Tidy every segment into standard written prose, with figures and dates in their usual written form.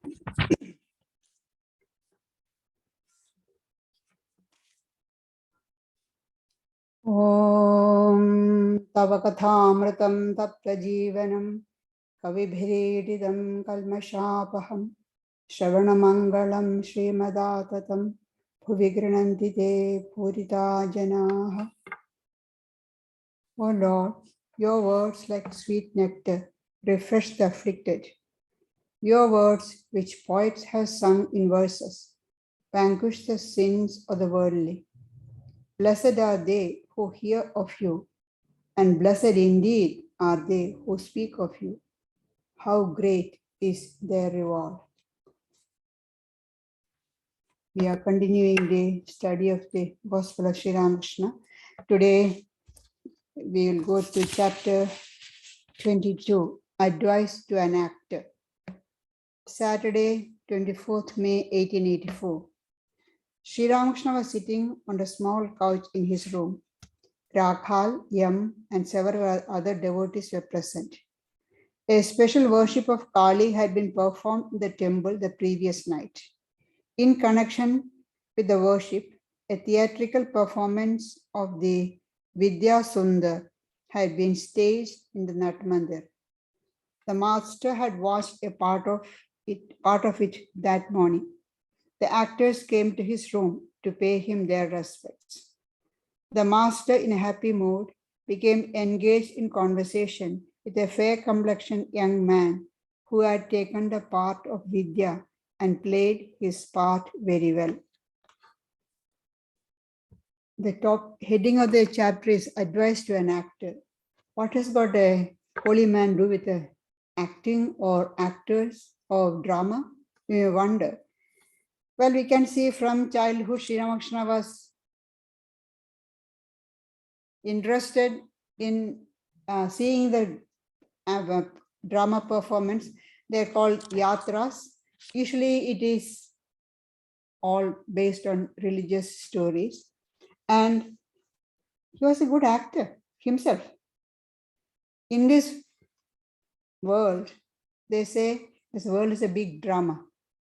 Om Tava Kathamritam Tapta Jeevanam Kavibhirididam Kalmashapaham Shravanamangalam Srimadatam Bhuvi Te Purita Janaha. O Lord, your words like sweet nectar refresh the afflicted. Your words, which poets have sung in verses, vanquish the sins of the worldly. Blessed are they who hear of you, and blessed indeed are they who speak of you. How great is their reward. We are continuing the study of the Gospel of Sri Ramakrishna. Today, we will go to chapter 22, Advice to an Actor. Saturday, 24th May 1884. Sri Ramakrishna was sitting on a small couch in his room. Rakhal, Yam, and several other devotees were present. A special worship of Kali had been performed in the temple the previous night. In connection with the worship, a theatrical performance of the Vidya Sundar had been staged in the Nat Mandir. The master had watched a part of it that morning. The actors came to his room to pay him their respects. The master, in a happy mood, became engaged in conversation with a fair-complexioned young man who had taken the part of Vidya and played his part very well. The top heading of the chapter is Advice to an Actor. What has got a holy man do with acting or actors or drama? You may wonder. Well, we can see from childhood, Sri Ramakrishna was interested in seeing the drama performance. They're called yatras. Usually it is all based on religious stories. And he was a good actor himself. In this world, they say this world is a big drama,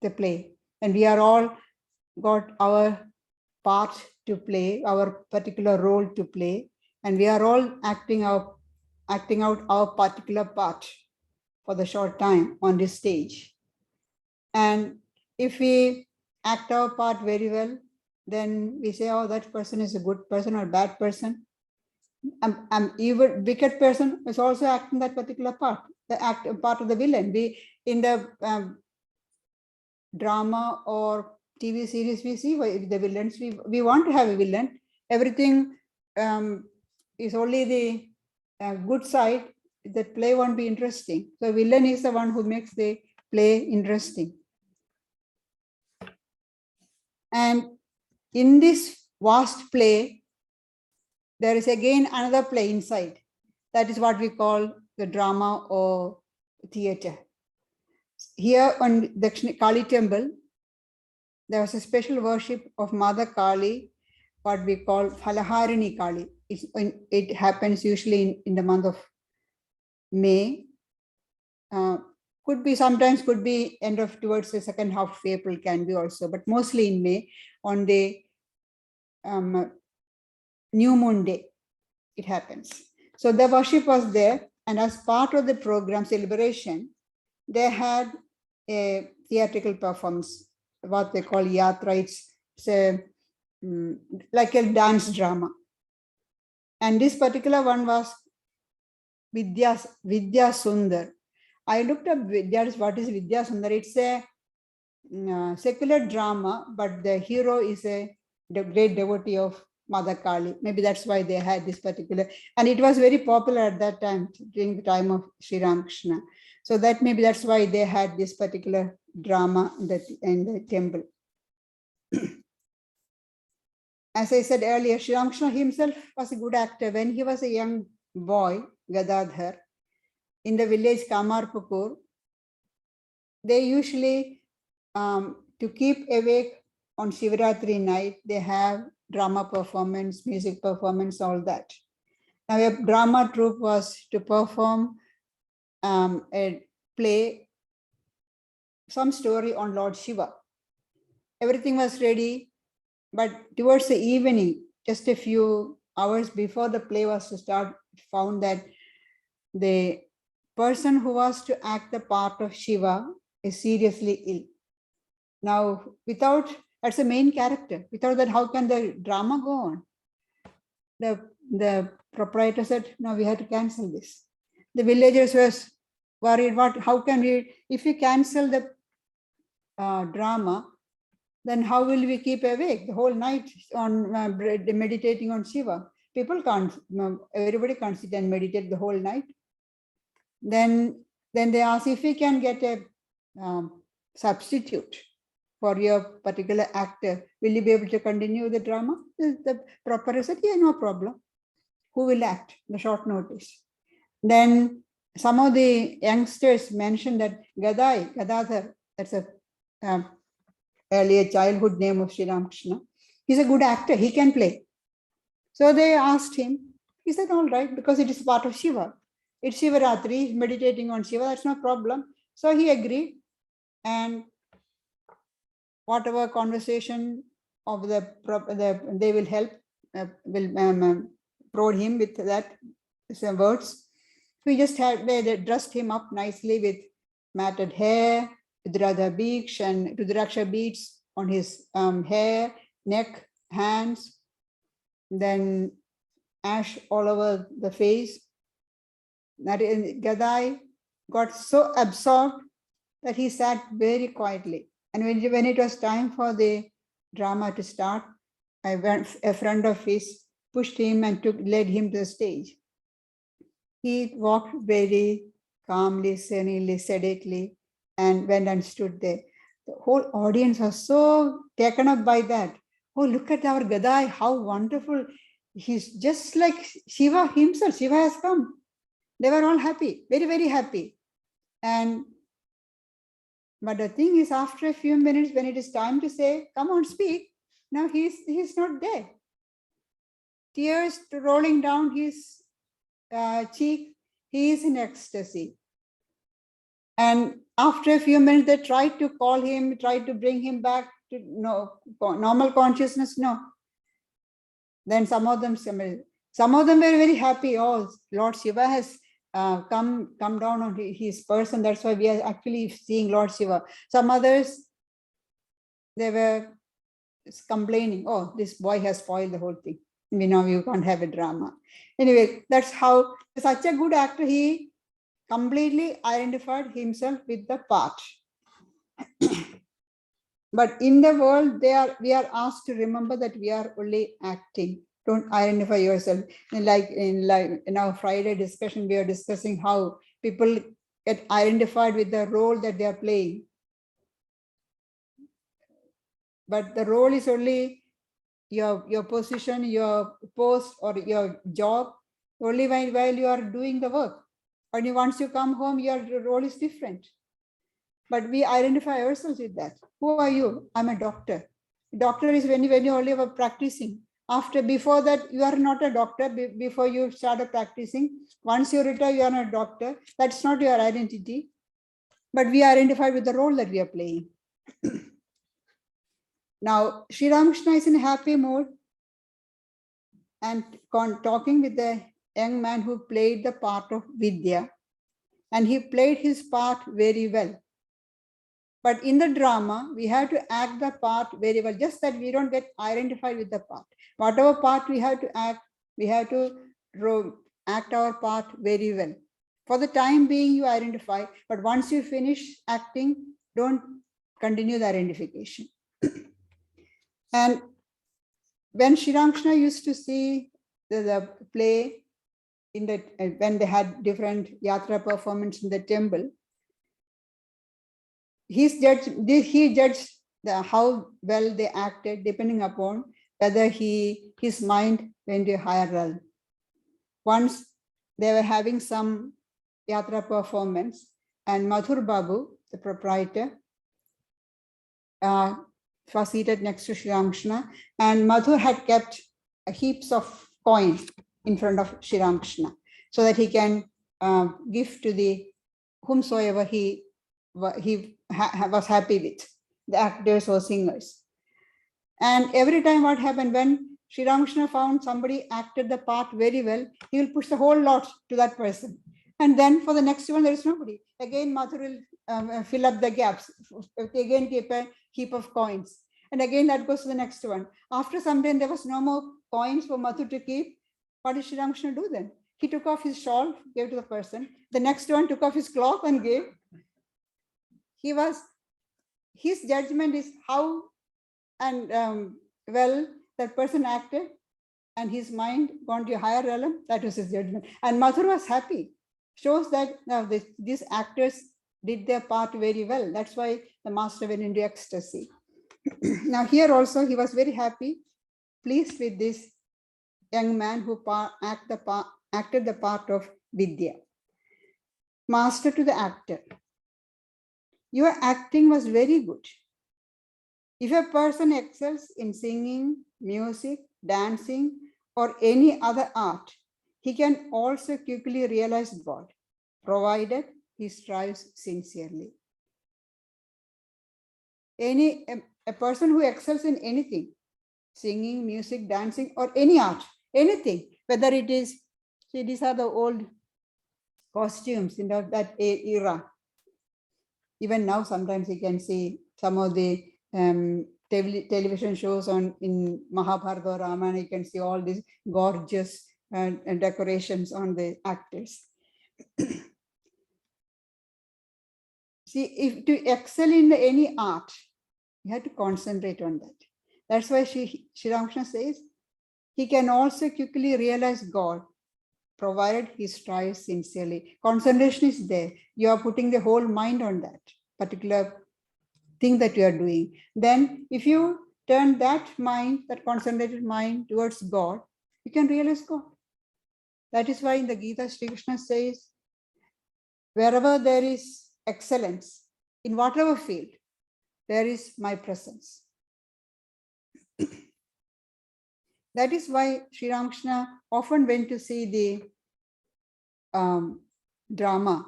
the play. And we are all got our part to play, our particular role to play. And we are all acting out our particular part for the short time on this stage. And if we act our part very well, then we say, oh, that person is a good person or bad person. Even wicked person is also acting that particular part, part of the villain. We in the drama or TV series, we see the villains. We want to have a villain. Everything is only the good side. The play won't be interesting. So villain is the one who makes the play interesting. And in this vast play, there is again another play inside. That is what we call the drama or theater. Here on the Kali temple, there was a special worship of Mother Kali, what we call Phalaharini Kali. It happens usually in the month of May. Sometimes could be end of towards the second half of April can be also, but mostly in May on the new moon day, it happens. So the worship was there, and as part of the program celebration, they had a theatrical performance, what they call yatra. It's like a dance drama. And this particular one was Vidya Sundar. I looked up what is Vidya Sundar. It's a secular drama, but the hero is the great devotee of Mother Kali. Maybe that's why they had this particular, and it was very popular at that time, during the time of Sri Ramakrishna. So that's why they had this particular drama in the temple. As I said earlier, Sri Ramakrishna himself was a good actor. When he was a young boy, Gadadhar, in the village Kamarpukur, they usually, to keep awake on Shivaratri night, they have drama performance, music performance, all that. Now, a drama troupe was to perform a play some story on Lord Shiva. Everything was ready, but towards the evening, just a few hours before the play was to start, found that the person who was to act the part of Shiva is seriously ill. Now, that's the main character. Without that, how can the drama go on? The proprietor said, no, we have to cancel this. The villagers were worried, how can we, if we cancel the drama, then how will we keep awake the whole night on meditating on Shiva? People can't, everybody can't sit and meditate the whole night. Then they asked if we can get a substitute for your particular actor. Will you be able to continue the drama? The proprietor said, yeah, no problem. Who will act? The short notice. Then some of the youngsters mentioned that Gadadhar, that's a earlier childhood name of Sri Ramakrishna. He's a good actor, he can play. So they asked him, he said, all right, because it is part of Shiva. It's Shivaratri, he's meditating on Shiva, that's no problem. So he agreed, and whatever conversation of they will help, will prod him with that some words. We just had, they dressed him up nicely with matted hair, Rudraksha beads and Rudraksha beads on his hair, neck, hands, then ash all over the face. That Gadai got so absorbed that he sat very quietly. And when it was time for the drama to start, a friend of his pushed him and led him to the stage. He walked very calmly, serenely, sedately, and went and stood there. The whole audience was so taken up by that. Oh, look at our Gadai, how wonderful. He's just like Shiva himself. Shiva has come. They were all happy, very, very happy. But the thing is, after a few minutes, when it is time to say, come on, speak, now he's not there. Tears rolling down his cheek, he is in ecstasy. And after a few minutes, they tried to call him, tried to bring him back to normal consciousness. No. Then some of them were very happy. Oh, Lord Shiva has come down on his person. That's why we are actually seeing Lord Shiva. Some others, they were complaining, oh, this boy has spoiled the whole thing. We know you can't have a drama. Anyway, that's how, such a good actor, he completely identified himself with the part. But in the world, we are asked to remember that we are only acting. Don't identify yourself. Like in our Friday discussion, we are discussing how people get identified with the role that they are playing. But the role is only your position, your post, or your job, only while you are doing the work. Only once you come home, your role is different. But we identify ourselves with that. Who are you? I'm a doctor. Doctor is when you only were practicing. Before that, you are not a doctor. Before you started practicing, once you retire, you are a doctor. That's not your identity. But we identify with the role that we are playing. Now, Sri Ramakrishna is in a happy mood and talking with the young man who played the part of Vidya. And he played his part very well. But in the drama, we have to act the part very well, just that we don't get identified with the part. Whatever part we have to act, we have to act our part very well. For the time being, you identify, but once you finish acting, don't continue the identification. And when Sri Ramakrishna used to see the play when they had different yatra performance in the temple, he judged how well they acted depending upon whether his mind went to a higher realm. Once they were having some yatra performance, and Madhur Babu, the proprietor, was seated next to Sri Ramakrishna, and Madhur had kept heaps of coins in front of Sri Ramakrishna so that he can give to the whomsoever he was happy with, the actors or singers. And every time what happened, when Sri Ramakrishna found somebody acted the part very well, he will push the whole lot to that person. And then for the next one, there is nobody. Again, Mother will fill up the gaps. Again, keep a heap of coins. And again, that goes to the next one. After some time, there was no more coins for Madhu to keep. What did Sri Ramakrishna do then? He took off his shawl, gave to the person. The next one took off his cloth and gave. His judgment is how and well that person acted, and his mind gone to a higher realm. That was his judgment. And Madhur was happy. Shows that now these actors did their part very well. That's why the master went into ecstasy. Now here also he was very happy, pleased with this young man who acted the part of Vidya. Master to the actor, your acting was very good. If a person excels in singing, music, dancing, or any other art, he can also quickly realize God, provided he strives sincerely. A person who excels in anything, singing, music, dancing, or any art, anything, whether it is, see, these are the old costumes in that era. Even now, sometimes you can see some of the television shows in Mahabharata or Ramayana, you can see all these gorgeous decorations on the actors. See, if to excel in any art, you have to concentrate on that. That's why Sri Ramakrishna says, he can also quickly realize God, provided he strives sincerely. Concentration is there. You are putting the whole mind on that particular thing that you are doing. Then if you turn that mind, that concentrated mind towards God, you can realize God. That is why in the Gita, Sri Krishna says, wherever there is excellence, in whatever field, there is my presence. That is why Sri Ramakrishna often went to see the drama.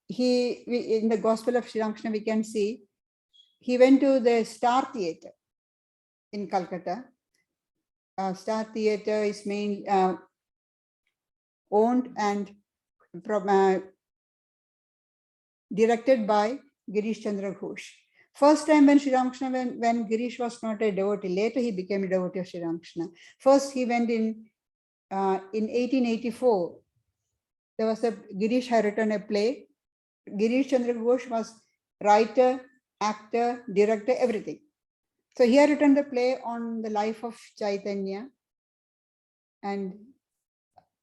In the Gospel of Sri Ramakrishna, we can see he went to the Star Theatre in Calcutta. Star Theatre is owned and directed by Girish Chandra Ghosh. First time when Sri Ramakrishna, when Girish was not a devotee, later he became a devotee of Sri Ramakrishna. First he went in 1884. There was Girish had written a play. Girish Chandra Ghosh was writer, actor, director, everything. So he had written the play on the life of Chaitanya, and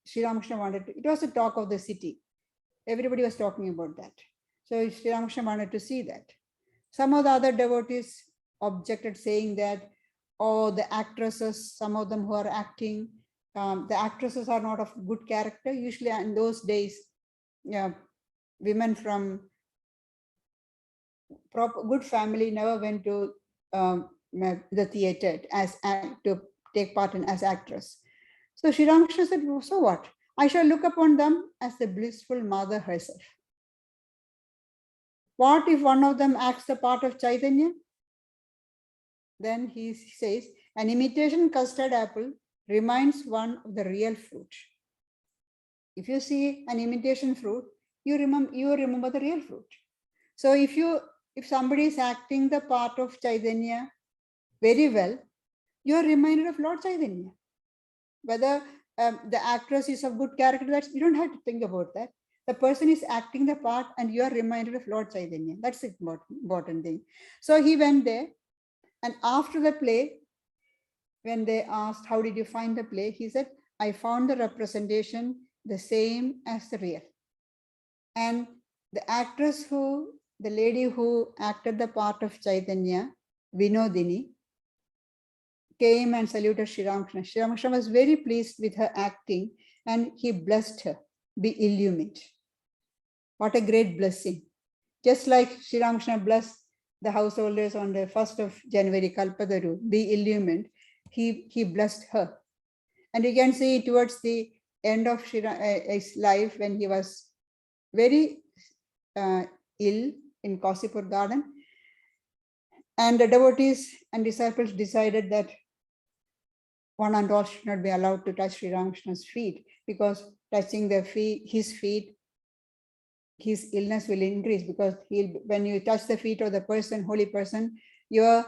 Sri Ramakrishna wanted to, it was the talk of the city. Everybody was talking about that. So Sri Ramakrishna wanted to see that. Some of the other devotees objected, saying that, oh, the actresses, some of them who are acting, the actresses are not of good character. Usually in those days, women from good family never went to the theater to take part in as actress. So Sri Ramakrishna said, so what? I shall look upon them as the blissful mother herself. What if one of them acts the part of Chaitanya? Then he says, an imitation custard apple reminds one of the real fruit. If you see an imitation fruit, you remember the real fruit. So if somebody is acting the part of Chaitanya very well, you are reminded of Lord Chaitanya. Whether the actress is of good character, you don't have to think about that. The person is acting the part and you are reminded of Lord Chaitanya. That's the important thing. So he went there, and after the play, when they asked, how did you find the play? He said, I found the representation the same as the real. And the actress the lady who acted the part of Chaitanya, Vinodini, came and saluted Sri Ramakrishna. Sri Ramakrishna was very pleased with her acting and he blessed her, be illumined. What a great blessing. Just like Sri Ramakrishna blessed the householders on the 1st of January, Kalpadaru, be illumined, he blessed her. And you can see towards the end of his life, when he was very ill, in Kasipur garden. And the devotees and disciples decided that one and all should not be allowed to touch Sri Ramakrishna's feet, because touching his feet, his illness will increase, because when you touch the feet of the person, holy person, your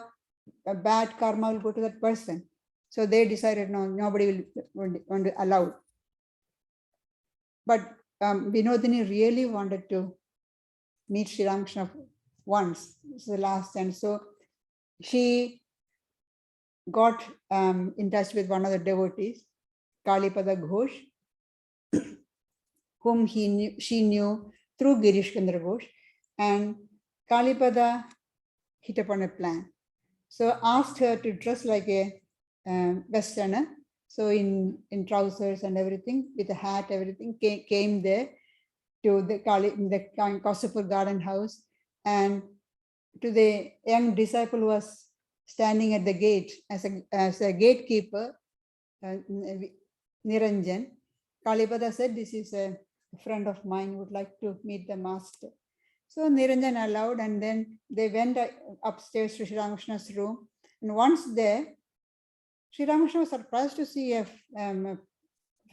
bad karma will go to that person. So they decided, no, nobody will allow. But Vinodini really wanted to meet Sri Ramakrishna once. It's the last time. So she got in touch with one of the devotees, Kalipada Ghosh, whom she knew through Girish Chandra Ghosh, and Kalipada hit upon a plan. So asked her to dress like a Westerner, so in trousers and everything, with a hat, everything, came there to the Kasipur garden house, and to the young disciple who was standing at the gate as a gatekeeper, Niranjan, Kalipada said, this is a friend of mine, would like to meet the master. So Niranjan allowed, and then they went upstairs to Sri Ramakrishna's room. And once there, Sri Ramakrishna was surprised to see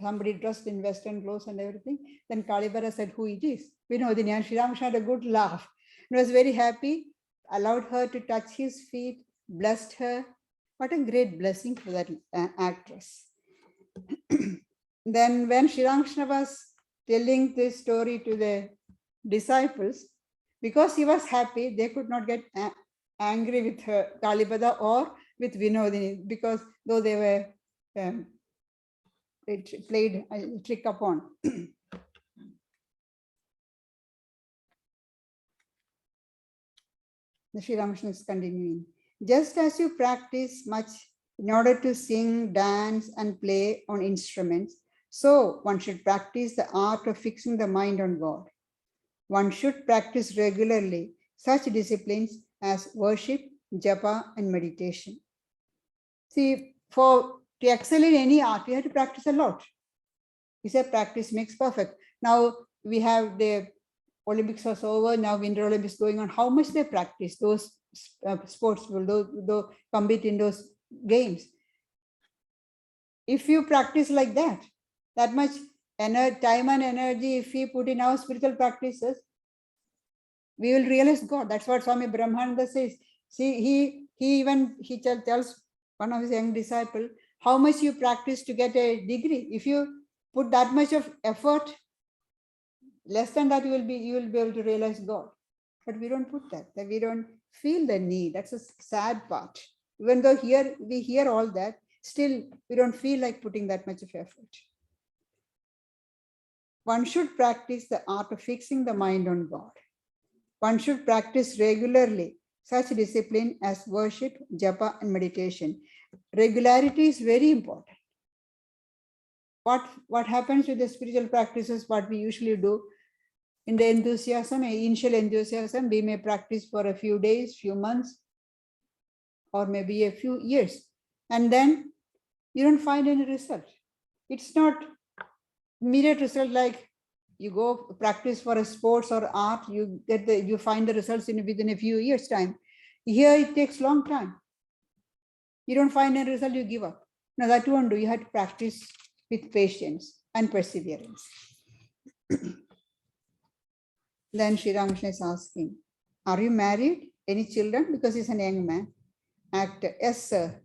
somebody dressed in Western clothes and everything. Then Kalipada said who it is. Vinodini, and Sri Ramakrishna had a good laugh. He was very happy, allowed her to touch his feet, blessed her. What a great blessing for that actress. Then when Sri Ramakrishna was telling this story to the disciples, because he was happy, they could not get angry with her, Kalipada, or with Vinodini, because though they were, it played a trick upon. The Sri Ramakrishna is continuing. Just as you practice much in order to sing, dance, and play on instruments, so one should practice the art of fixing the mind on God. One should practice regularly such disciplines as worship, japa, and meditation. See, to excel in any art, you have to practice a lot. He said practice makes perfect. Now we have the Olympics was over, now Winter Olympics going on. How much they practice, those sports people, those compete in those games. If you practice like that much time and energy, if we put in our spiritual practices, we will realize God. That's what Swami Brahmananda says. See, he tells one of his young disciples, how much you practice to get a degree. If you put that much of effort, less than that, you will be able to realize God. But we don't put that we don't feel the need. That's a sad part. Even though we hear all that, still we don't feel like putting that much of effort. One should practice the art of fixing the mind on God. One should practice regularly such discipline as worship, japa, and meditation. Regularity is very important. What happens with the spiritual practices, what we usually do, in the initial enthusiasm, we may practice for a few days, few months, or maybe a few years. And then you don't find any result. It's not immediate result like you go practice for a sports or art, you find the results within a few years' time. Here it takes long time. You don't find any result, you give up. Now that won't do. You have to practice with patience and perseverance. Then Sri Ramakrishna is asking, are you married? Any children? Because he's a young man. Actor, yes, sir.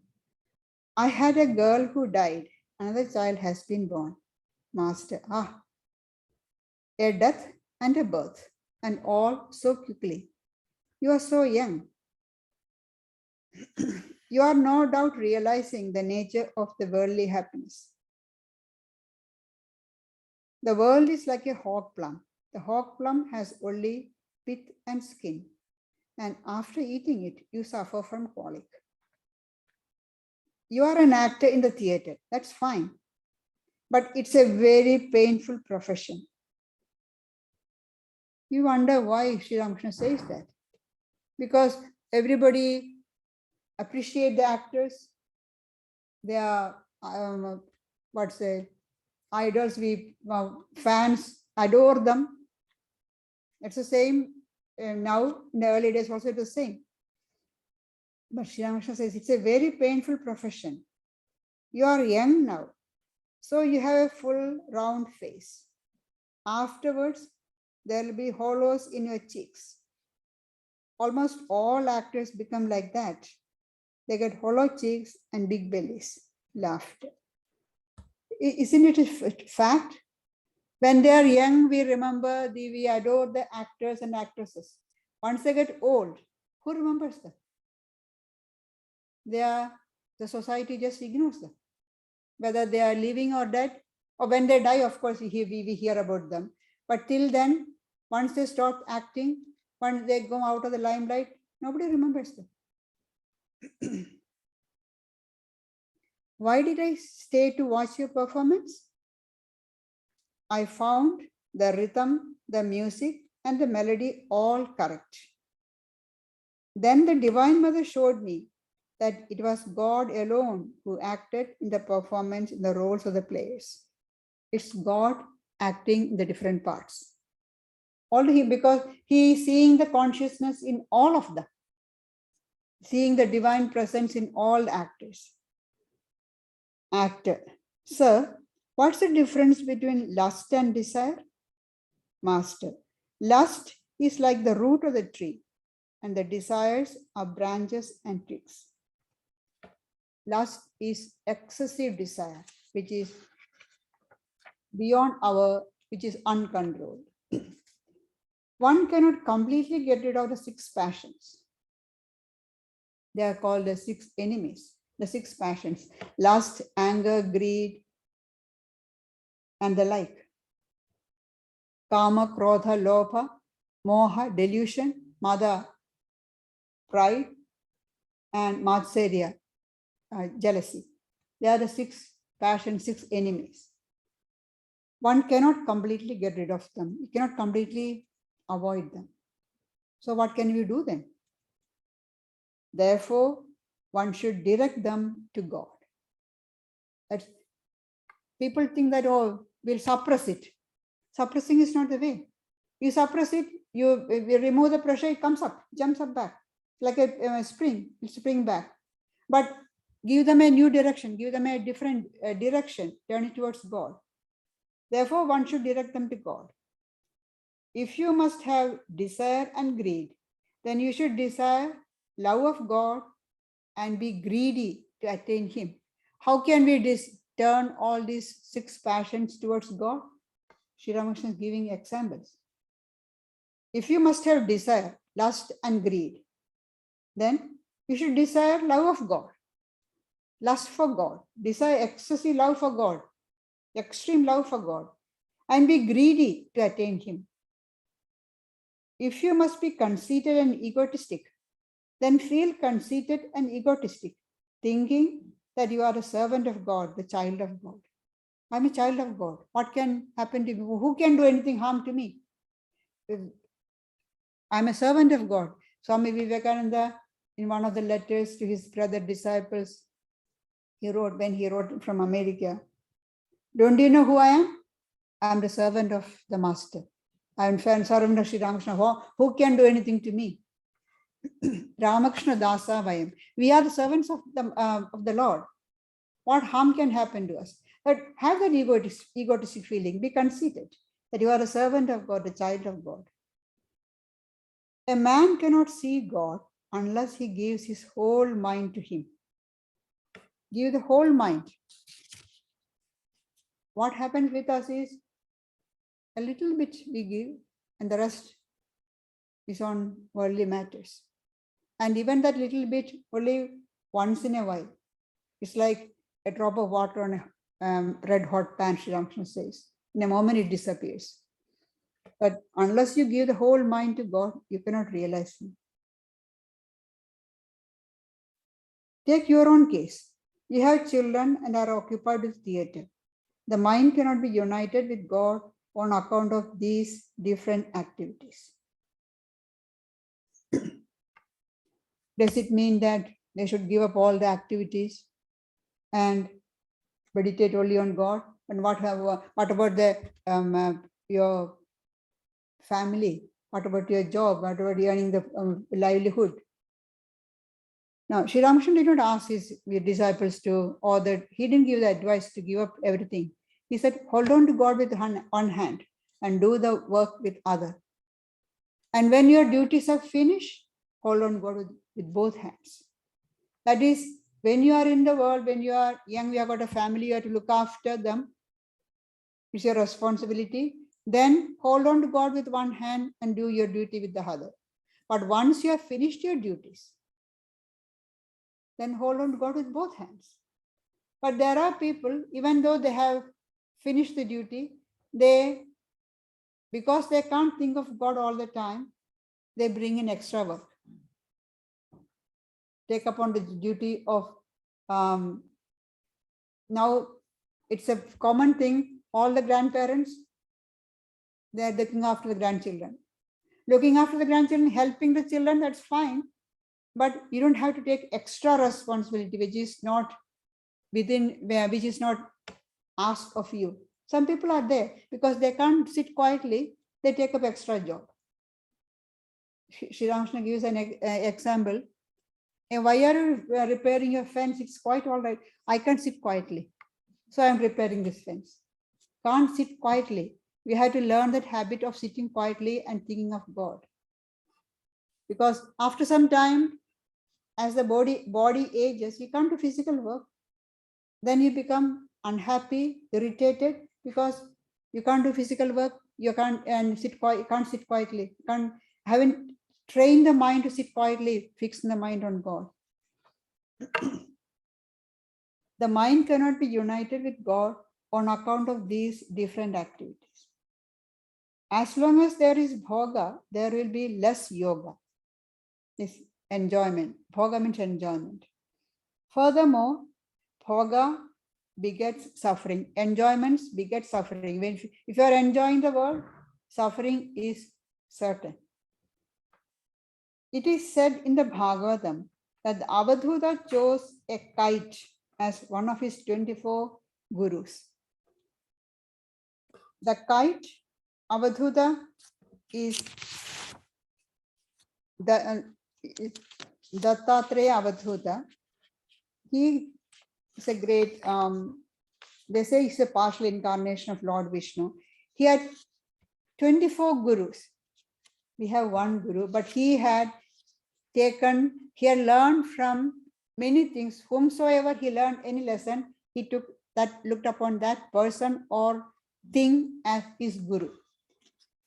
I had a girl who died. Another child has been born. Master, a death and a birth, and all so quickly. You are so young. You are no doubt realizing the nature of the worldly happiness. The world is like a hog plum. The hog plum has only pith and skin, and after eating it, you suffer from colic. You are an actor in the theater. That's fine. But it's a very painful profession. You wonder why Sri Ramakrishna says that. Because everybody appreciate the actors. They are, idols. Fans adore them. It's the same now in the early days also it was same. But Sri Ramakrishna says it's a very painful profession. You are young now, so you have a full round face. Afterwards, there will be hollows in your cheeks. Almost all actors become like that. They get hollow cheeks and big bellies. Laughter. Isn't it a fact? When they are young, we remember, we adore the actors and actresses. Once they get old, who remembers them? The society just ignores them. Whether they are living or dead, or when they die, of course, we hear about them. But till then, once they stop acting, once they go out of the limelight, nobody remembers them. Why did I stay to watch your performance? I found the rhythm, the music, and the melody all correct. Then the Divine Mother showed me that it was God alone who acted in the performance in the roles of the players. It's God acting in the different parts. Because he is seeing the consciousness in all of them, seeing the divine presence in all actors. Actor. Sir, what's the difference between lust and desire? Master. Lust is like the root of the tree, and the desires are branches and twigs. Lust is excessive desire, which is beyond which is uncontrolled. One cannot completely get rid of the 6 passions. They are called the 6 enemies, the 6 passions: lust, anger, greed, and the like. Kama, krodha, lobha, moha, delusion, mada, pride, and matsarya, jealousy. They are the 6 passions, 6 enemies. One cannot completely get rid of them. You cannot completely avoid them. So what can we do then? Therefore, one should direct them to God. That's, people think that, oh, we'll suppress it. Suppressing is not the way. You suppress it, you remove the pressure, it comes up, jumps up back. Like a spring, it'll spring back. But give them a new direction, give them a different direction, turn it towards God. Therefore, one should direct them to God. If you must have desire and greed, then you should desire love of God and be greedy to attain Him. How can we turn all these 6 passions towards God? Sri Ramakrishna is giving examples. If you must have desire, lust and greed, then you should desire love of God, lust for God, desire excessive love for God, extreme love for God, and be greedy to attain Him. If you must be conceited and egotistic, then feel conceited and egotistic, thinking that you are a servant of God, the child of God. I'm a child of God. What can happen to me? Who can do anything harm to me? I'm a servant of God. Swami Vivekananda, in one of the letters to his brother disciples, when he wrote from America, don't you know who I am? I'm the servant of the Master. I'm servant of Sri Ramakrishna. Who can do anything to me? Ramakrishna Dasa Vayam. We are the servants of the Lord. What harm can happen to us? But have that egotistic feeling. Be conceited that you are a servant of God, a child of God. A man cannot see God unless he gives his whole mind to Him. Give the whole mind. What happens with us is a little bit we give, and the rest is on worldly matters. And even that little bit, only once in a while. It's like a drop of water on a red hot pan, Sri Ramakrishna says. In a moment it disappears. But unless you give the whole mind to God, you cannot realize Him. Take your own case. You have children and are occupied with theatre. The mind cannot be united with God on account of these different activities. Does it mean that they should give up all the activities and meditate only on God? And what about your family? What about your job? What about earning the livelihood? Now, Sri Ramakrishna did not ask his disciples to, or that he didn't give the advice to give up everything. He said, hold on to God with one hand and do the work with other. And when your duties are finished, hold on to God with both hands. That is, when you are in the world, when you are young, you have got a family, you have to look after them. It's your responsibility. Then hold on to God with one hand and do your duty with the other. But once you have finished your duties, then hold on to God with both hands. But there are people, even though they have finished the duty, because they can't think of God all the time, they bring in extra work. Take upon the duty of, now it's a common thing, all the grandparents, they are looking after the grandchildren. Looking after the grandchildren, helping the children, that's fine. But you don't have to take extra responsibility, which is not asked of you. Some people are there because they can't sit quietly, they take up extra job. Sri Ramakrishna gives an example. And why are you repairing your fence? It's quite all right. I can't sit quietly, so I'm repairing this fence. Can't sit quietly. We have to learn that habit of sitting quietly and thinking of God. Because after some time, as the body ages, you can't do physical work. Then you become unhappy, irritated, because you can't do physical work. You can't sit quietly. Haven't trained the mind to sit quietly, fixing the mind on God. The mind cannot be united with God on account of these different activities. As long as there is bhoga, there will be less yoga. This enjoyment. Bhoga means enjoyment. Furthermore, bhoga begets suffering. Enjoyments beget suffering. If you are enjoying the world, suffering is certain. It is said in the Bhagavatam that the Avadhuta chose a kite as one of his 24 gurus. The kite, Avadhuta, is Dattatreya Avadhuta. He is a great, they say he's a partial incarnation of Lord Vishnu. He had 24 gurus. We have one guru, but he had learned from many things. Whomsoever he learned any lesson, he looked upon that person or thing as his guru.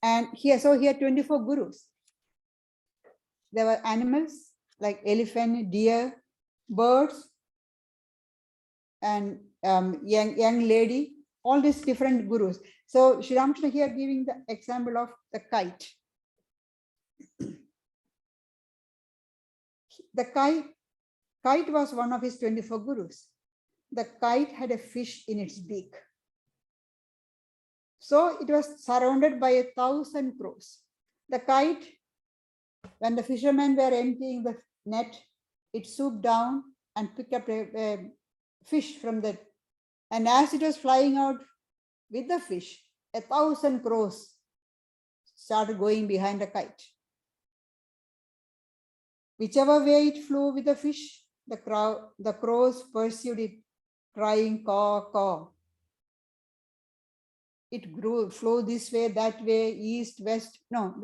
And he had 24 gurus. There were animals like elephant, deer, birds, and young lady, all these different gurus. So Sri Ramakrishna here giving the example of the kite. The kite was one of his 24 gurus. The kite had a fish in its beak. So it was surrounded by 1,000 crows. The kite, when the fishermen were emptying the net, it swooped down and picked up a fish from that. And as it was flying out with the fish, 1,000 crows started going behind the kite. Whichever way it flew with the fish, the crows pursued it, crying caw, caw. It flew this way, that way, east, west. No,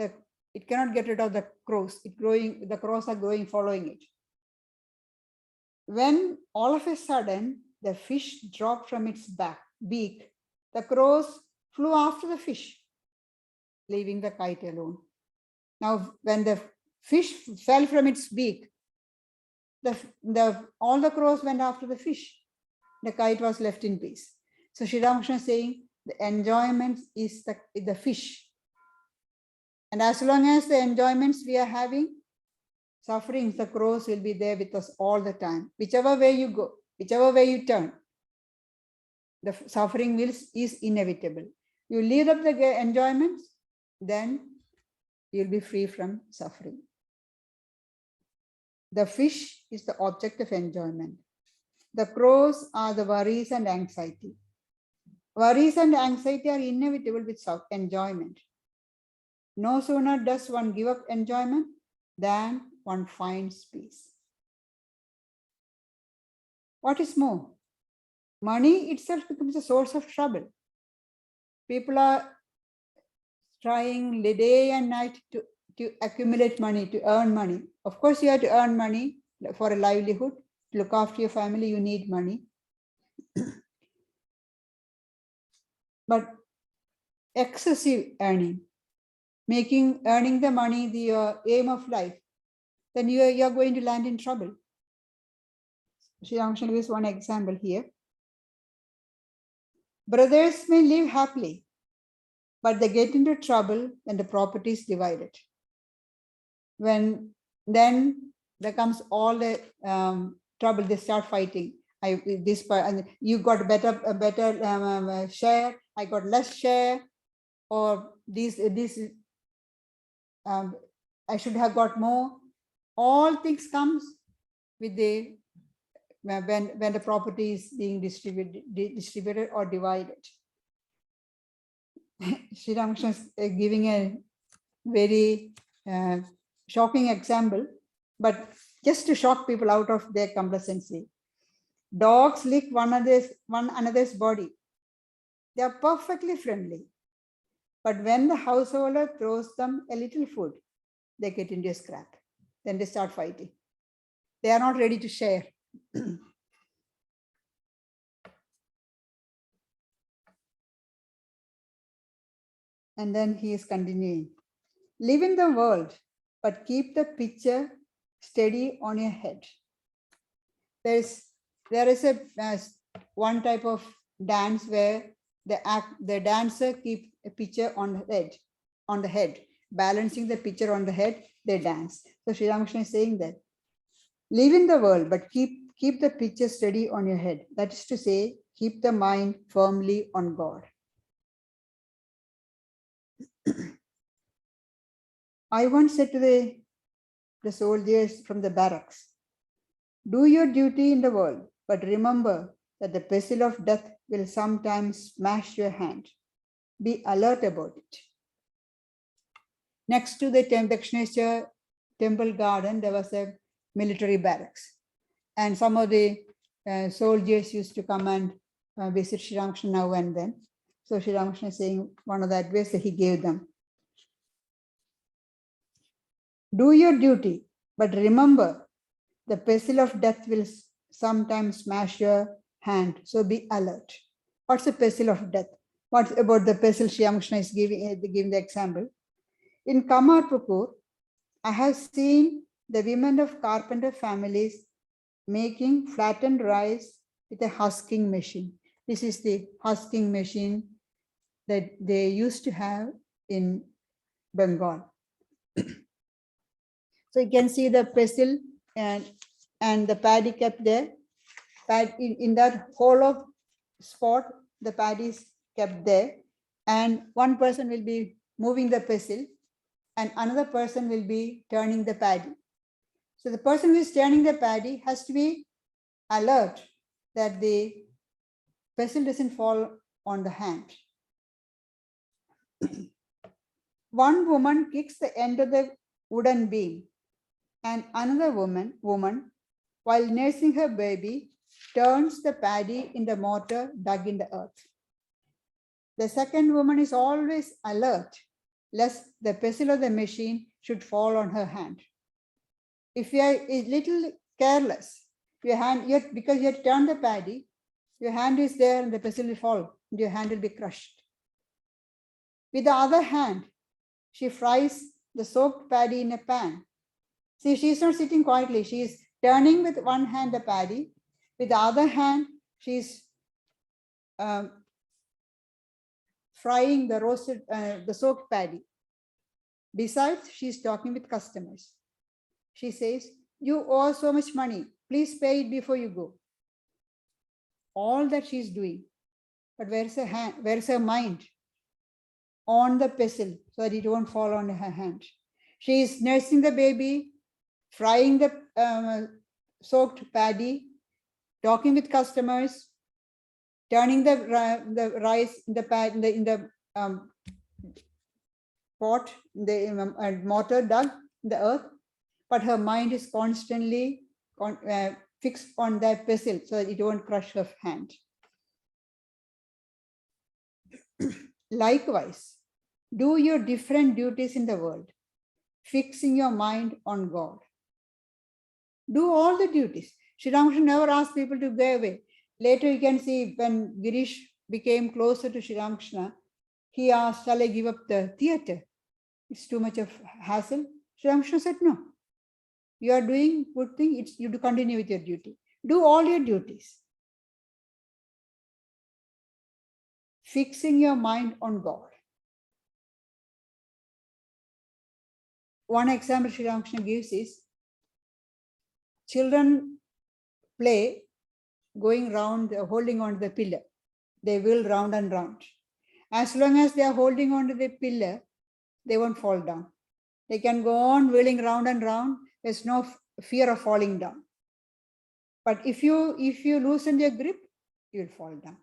it cannot get rid of the crows. The crows are going, following it. When all of a sudden the fish dropped from its beak, the crows flew after the fish, leaving the kite alone. Now, when the fish fell from its beak, all the crows went after the fish. The kite was left in peace. So Sri Ramakrishna is saying the enjoyment is the fish. And as long as the enjoyments we are having, sufferings, the crows will be there with us all the time. Whichever way you go, whichever way you turn, the suffering is inevitable. You leave up the enjoyments, then you'll be free from suffering. The fish is the object of enjoyment. The crows are the worries and anxiety. Worries and anxiety are inevitable with enjoyment. No sooner does one give up enjoyment than one finds peace. What is more, money itself becomes a source of trouble. People are trying day and night to accumulate money, to earn money. Of course, you have to earn money for a livelihood. To look after your family, you need money. But excessive earning, earning the money the aim of life, then you're going to land in trouble. Sri Ramakrishna gives one example here. Brothers may live happily, but they get into trouble when the property is divided. Then there comes all the trouble. They start fighting. You got a better share. I got less share, or I should have got more. All things comes with the when the property is being distributed or divided. Sri Ramakrishna is giving a very shocking example, but just to shock people out of their complacency. Dogs lick one another's body. They are perfectly friendly. But when the householder throws them a little food, they get into a scrap. Then they start fighting. They are not ready to share. And then he is continuing. Live in the world, but keep the picture steady on your head. There is a one type of dance where the dancer keep a picture on the head, balancing the picture on the head, they dance. So Sri Ramakrishna is saying that live in the world, but keep the picture steady on your head. That is to say, keep the mind firmly on God. I once said to the soldiers from the barracks, do your duty in the world, but remember that the pestle of death will sometimes smash your hand. Be alert about it. Next to the Dakshinewsar Temple garden, there was a military barracks. And some of the soldiers used to come and visit Sri Ramakrishna now and then. So Sri Ramakrishna is saying one of the advice that he gave them. Do your duty, but remember the pestle of death will sometimes smash your hand. So be alert. What's the pestle of death? What about the pestle Sri Ramakrishna is giving the example? In Kamarpur, I have seen the women of carpenter families making flattened rice with a husking machine. This is the husking machine that they used to have in Bengal. So you can see the pestle and the paddy kept there. In that hollow spot, the paddy is kept there. And one person will be moving the pestle and another person will be turning the paddy. So the person who is turning the paddy has to be alert that the pestle doesn't fall on the hand. One woman kicks the end of the wooden beam, and another woman, while nursing her baby, turns the paddy in the mortar dug in the earth. The second woman is always alert, lest the pestle of the machine should fall on her hand. If you are a little careless, your hand, because you have turned the paddy, your hand is there and the pestle will fall, and your hand will be crushed. With the other hand, she fries the soaked paddy in a pan. See, she's not sitting quietly. She is turning with one hand the paddy. With the other hand, she's frying the soaked paddy. Besides, she's talking with customers. She says, you owe so much money. Please pay it before you go. All that she's doing. But where's her hand? Where's her mind? On the pestle, so that it won't fall on her hand. She is nursing the baby, frying the soaked paddy, talking with customers, turning the rice in the pot, the mortar dug in the earth, but her mind is constantly fixed on that pestle so that it won't crush her hand. Likewise, do your different duties in the world, fixing your mind on God. Do all the duties. Sri Ramakrishna never asked people to go away. Later you can see when Girish became closer to Sri Ramakrishna, he asked, shall I give up the theatre? It's too much of hassle. Sri Ramakrishna said, no. You are doing good thing, it's you to continue with your duty. Do all your duties. Fixing your mind on God. One example Sri Ramakrishna gives is, children play going round, holding on to the pillar. They will round and round. As long as they are holding on to the pillar, they won't fall down. They can go on wheeling round and round. There's no fear of falling down. But if you loosen your grip, you will fall down.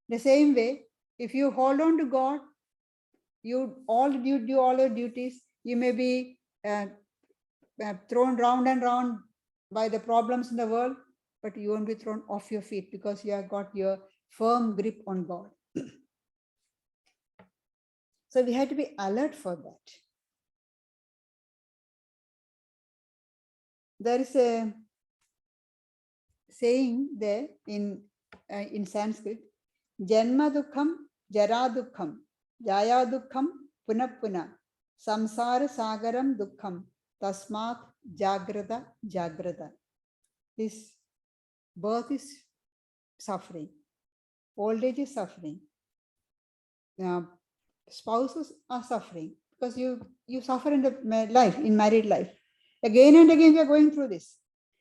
The same way, if you hold on to God, you do all your duties. You may be thrown round and round by the problems in the world, but you won't be thrown off your feet because you have got your firm grip on God. So we have to be alert for that. There is a saying there in Sanskrit, Janma dukham, Jara dukham, Jaya dukham, Puna puna, Samsara sagaram dukham, Tasmat jagrata jagrata. This birth is suffering, old age is suffering, spouses are suffering because you suffer in the life, in married life. Again and again we are going through this.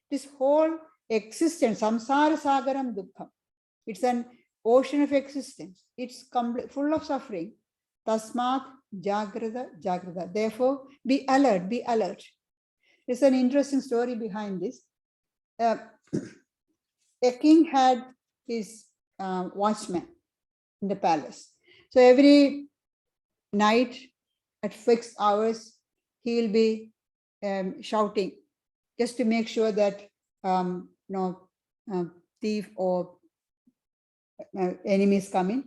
This whole existence, samsara sagaram dukkha. It's an ocean of existence. It's full of suffering. Tasmat jagrata jagrata. Therefore, be alert, be alert. There's an interesting story behind this. A king had his watchman in the palace. So every night at fixed hours, he will be shouting just to make sure that no thief or enemies come in.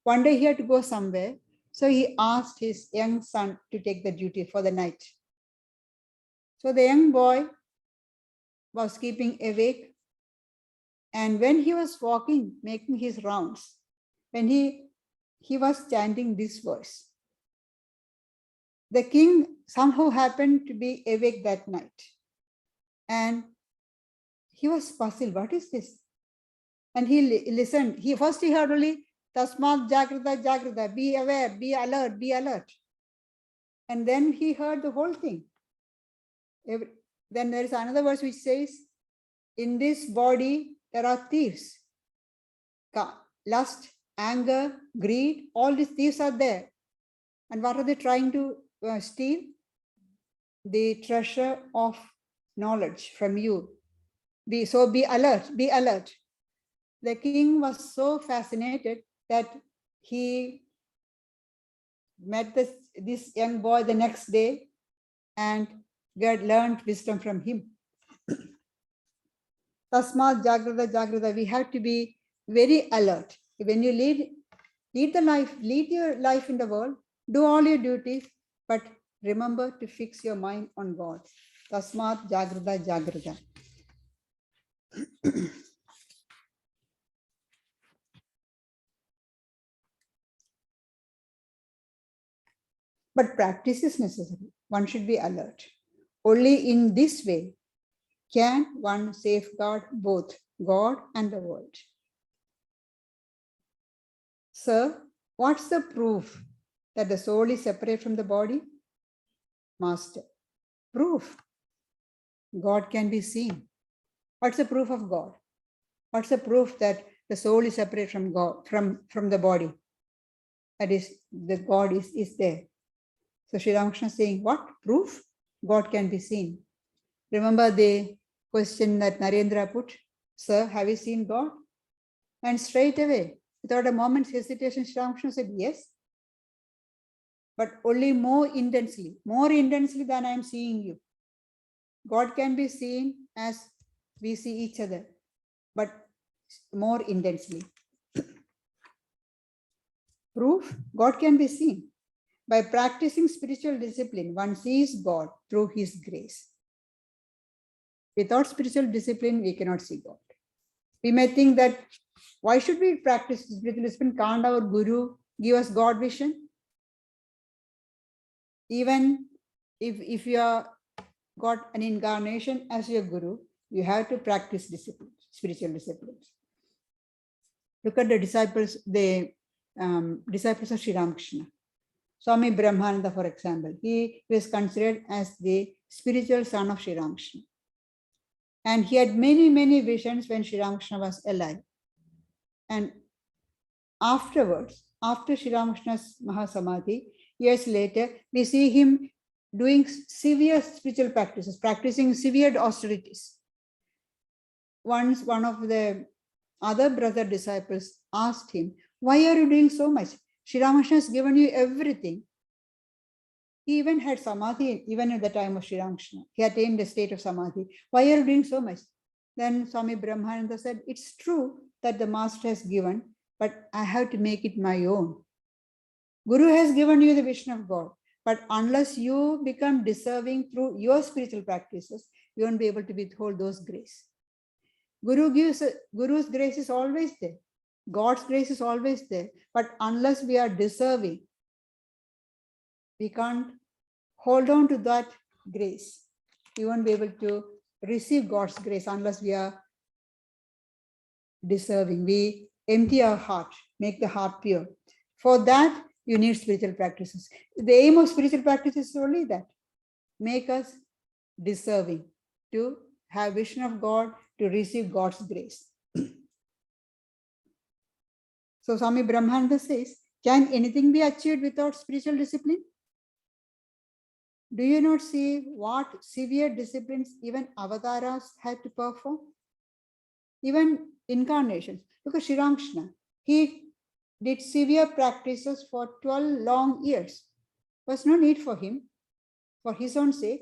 One day he had to go somewhere, so he asked his young son to take the duty for the night. So the young boy was keeping awake, and when he was walking, making his rounds, when he was chanting this verse, the king somehow happened to be awake that night, and he was puzzled. What is this? And he listened. First he heard only Tasmat jagrata jagrata, be aware, be alert, be alert. And then he heard the whole thing. Then there is another verse which says, in this body there are thieves. Lust, anger, greed, all these thieves are there. And what are they trying to steal? The treasure of knowledge from you. Be alert, be alert. The king was so fascinated that he met this young boy the next day and learned wisdom from him. Tasmat jagrata jagrata. We have to be very alert. When you lead your life in the world, do all your duties, but remember to fix your mind on God. Tasmat jagrata jagrata. But practice is necessary. One should be alert. Only in this way can one safeguard both God and the world. Sir, what's the proof that the soul is separate from the body? Master, proof. God can be seen. What's the proof of God? What's the proof that the soul is separate from God, from the body? That is, the God is there. So Sri Ramakrishna is saying, what? Proof? God can be seen. Remember the question that Narendra put, sir, have you seen God? And straight away, without a moment's hesitation, Sri Ramakrishna said, yes. but only more intensely than I am seeing you. God can be seen as we see each other, but more intensely. Proof, God can be seen. By practicing spiritual discipline, one sees God through His grace. Without spiritual discipline, we cannot see God. We may think that, why should we practice spiritual discipline? Can't our Guru give us God vision? Even if you are got an incarnation as your Guru, you have to practice discipline, spiritual disciplines. Look at the disciples, disciples of Sri Ramakrishna. Swami Brahmananda, for example, he was considered as the spiritual son of Sri Ramakrishna. And he had many, many visions when Sri Ramakrishna was alive. And afterwards, after Sri Ramakrishna's Mahasamadhi, years later, we see him doing severe spiritual practices, practicing severe austerities. Once one of the other brother disciples asked him, why are you doing so much? Sri Ramakrishna has given you everything. He even had samadhi, even at the time of Sri Ramakrishna. He attained the state of samadhi. Why are you doing so much? Then Swami Brahmananda said, it's true that the master has given, but I have to make it my own. Guru has given you the vision of God, but unless you become deserving through your spiritual practices, you won't be able to withhold those grace. Guru's grace is always there. God's grace is always there. But unless we are deserving, we can't hold on to that grace. We won't be able to receive God's grace unless we are deserving. We empty our heart, make the heart pure. For that, you need spiritual practices. The aim of spiritual practice is only that. Make us deserving to have vision of God, to receive God's grace. So Swami Brahmananda says, can anything be achieved without spiritual discipline? Do you not see what severe disciplines even avataras had to perform? Even incarnations. Look at Sri Ramakrishna. He did severe practices for 12 long years. There was no need for him, for his own sake.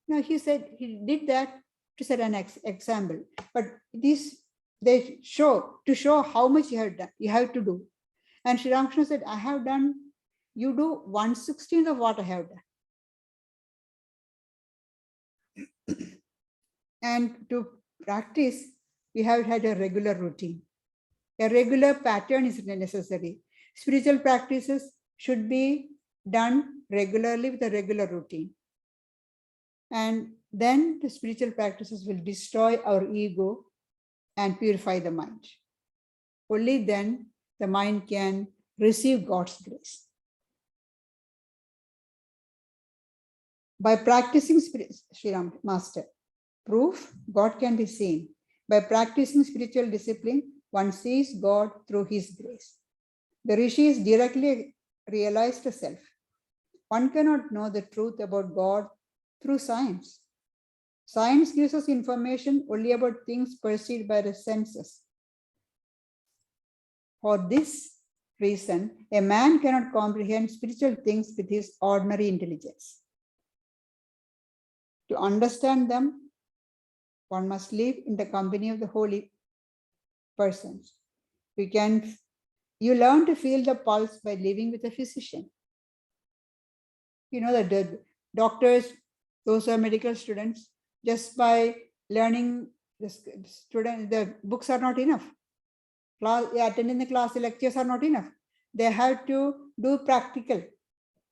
No, he said he did that to set an example. But they show how much you have to do. And Sri Ramakrishna said, I have done, you do 1/16 of what I have done. And to practice, we have had a regular routine. A regular pattern is necessary. Spiritual practices should be done regularly with a regular routine. And then the spiritual practices will destroy our ego and purify the mind. Only then the mind can receive God's grace. By practicing Sri Ram Master, proof, God can be seen. By practicing spiritual discipline, one sees God through His grace. The rishis directly realized the self. One cannot know the truth about God through science. Science gives us information only about things perceived by the senses. For this reason, a man cannot comprehend spiritual things with his ordinary intelligence. To understand them, one must live in the company of the holy persons. You learn to feel the pulse by living with a physician. You know that the doctors, those who are medical students, just by learning the books are not enough. Attending the class, the lectures are not enough. They have to do practical.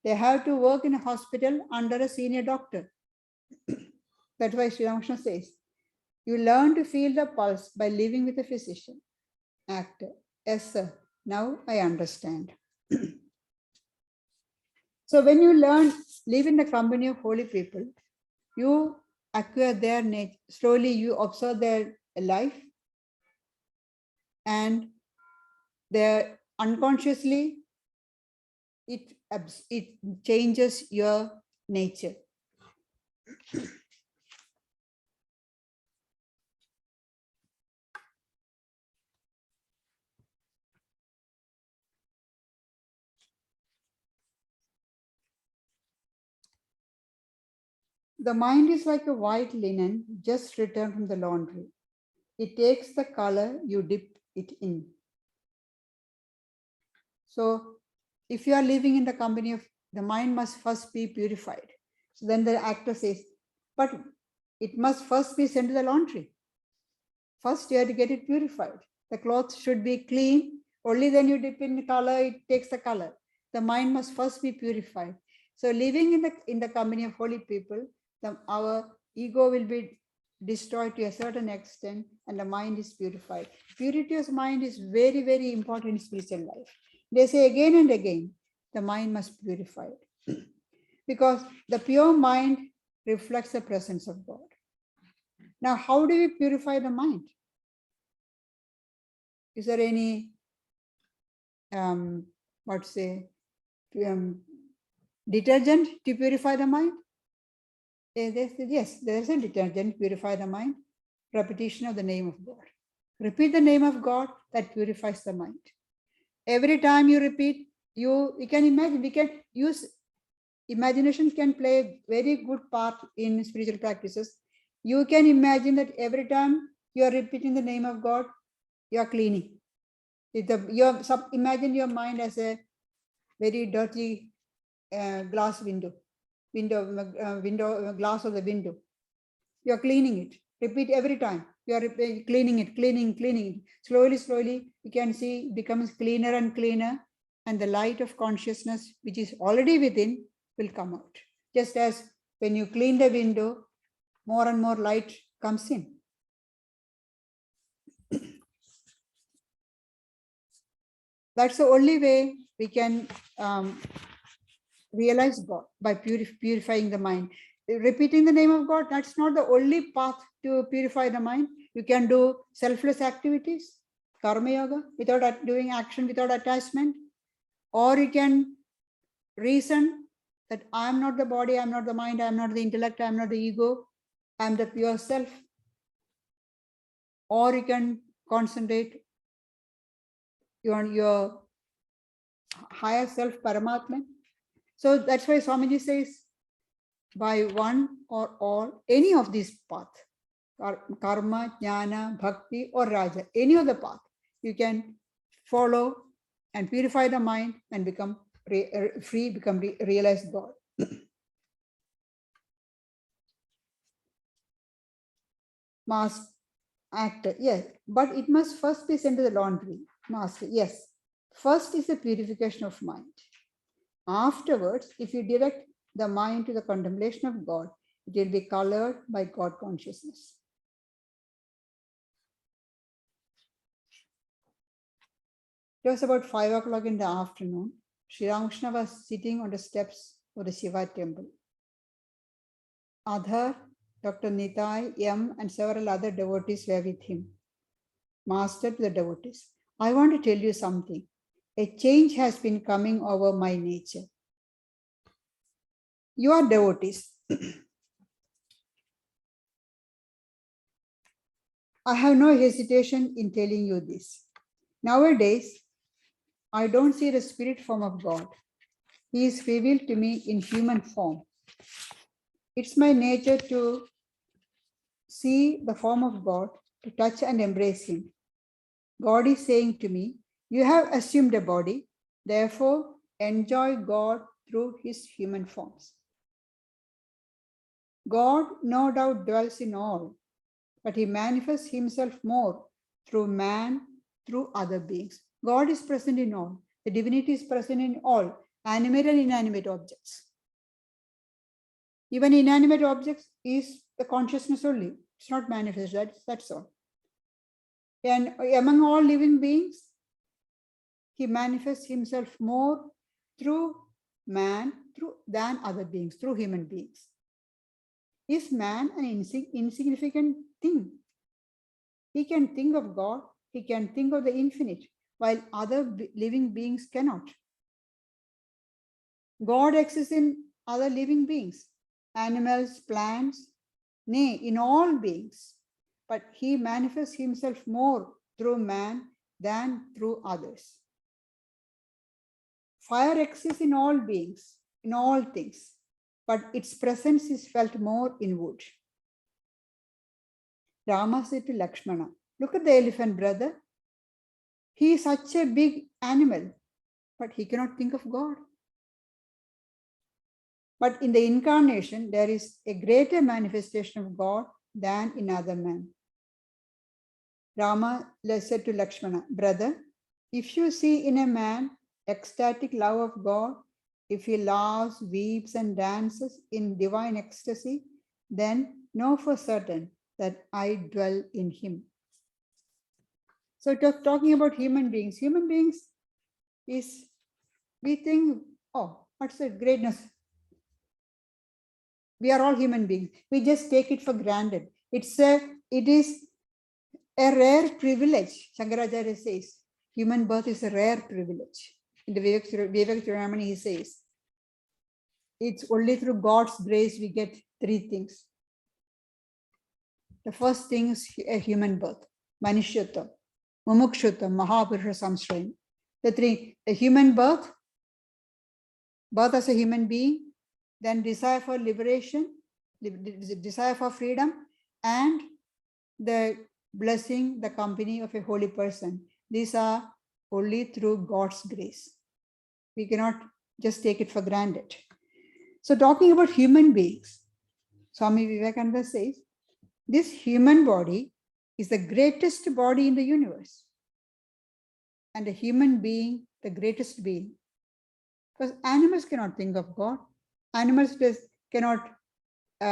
They have to work in a hospital under a senior doctor. That's why Sri Ramakrishna says, you learn to feel the pulse by living with a physician. Actor, yes sir, now I understand. So when you live in the company of holy people, you acquire their nature. Slowly you observe their life, and their unconsciously it changes your nature. The mind is like a white linen just returned from the laundry. It takes the color you dip it in. So if you are living in the company of, the mind must first be purified. So then the actor says, but it must first be sent to the laundry. First you have to get it purified. The cloth should be clean. Only then you dip in the color, it takes the color. The mind must first be purified. So living in the company of holy people, our ego will be destroyed to a certain extent and the mind is purified. Purity of mind is very, very important in spiritual life. They say again and again, the mind must be purified. Because the pure mind reflects the presence of God. Now, how do we purify the mind? Is there any, detergent to purify the mind? Yes, there is a detergent to purify the mind. Repetition of the name of God. Repeat the name of God, that purifies the mind. Every time you repeat, you can imagine, we can use, imagination can play a very good part in spiritual practices. You can imagine that every time you are repeating the name of God, you are cleaning. Imagine your mind as a very dirty glass glass of the window. You are cleaning it. Repeat every time. You are cleaning it. Slowly, you can see it becomes cleaner and cleaner, and the light of consciousness, which is already within, will come out. Just as when you clean the window, more and more light comes in. That's the only way we can realize God, by purifying the mind. Repeating the name of God, that's not the only path to purify the mind. You can do selfless activities, karma yoga, without doing action, without attachment. Or you can reason that I am not the body, I am not the mind, I am not the intellect, I am not the ego, I am the pure self. Or you can concentrate on your higher self, Paramatma. So that's why Swamiji says, by one or all, any of these paths, karma, jnana, bhakti, or raja, any of the path, you can follow and purify the mind and become free, become realized God. Master, actor, yes, but it must first be sent to the laundry. Master, yes. First is the purification of mind. Afterwards, if you direct the mind to the contemplation of God, it will be colored by God consciousness. It was about 5 o'clock in the afternoon. Sri Ramakrishna was sitting on the steps of the Shiva temple. Adhar, Dr. Nitai, M, and several other devotees were with him. Master to the devotees, I want to tell you something. A change has been coming over my nature. You are devotees. I have no hesitation in telling you this. Nowadays, I don't see the spirit form of God. He is revealed to me in human form. It's my nature to see the form of God, to touch and embrace him. God is saying to me, you have assumed a body, therefore enjoy God through his human forms. God no doubt dwells in all, but he manifests himself more through man, through other beings. God is present in all. The divinity is present in all, animate and inanimate objects. Even inanimate objects is the consciousness only. It's not manifest, that's all. And among all living beings, he manifests himself more through man than other beings, through human beings. Is man an insignificant thing? He can think of God, he can think of the infinite, while other living beings cannot. God exists in other living beings, animals, plants, nay, in all beings, but he manifests himself more through man than through others. Fire exists in all beings, in all things, but its presence is felt more in wood. Rama said to Lakshmana, look at the elephant, brother. He is such a big animal, but he cannot think of God. But in the incarnation, there is a greater manifestation of God than in other men. Rama said to Lakshmana, brother, if you see in a man ecstatic love of God, if he laughs, weeps, and dances in divine ecstasy, then know for certain that I dwell in him. So talking about human beings is, we think, oh, what's the greatness? We are all human beings. We just take it for granted. It is a rare privilege. Shankaracharya says, human birth is a rare privilege. In the Vivek he says, it's only through God's grace we get three things. The first thing is a human birth, Manushyatvam, Mumukshutvam, Mahapurusha Samshrayam. The three, a human birth as a human being, then desire for liberation, desire for freedom, and the blessing, the company of a holy person. These are only through God's grace. We cannot just take it for granted. So talking about human beings, Swami Vivekananda says, this human body is the greatest body in the universe. And a human being, the greatest being. Because animals cannot think of God. Animals cannot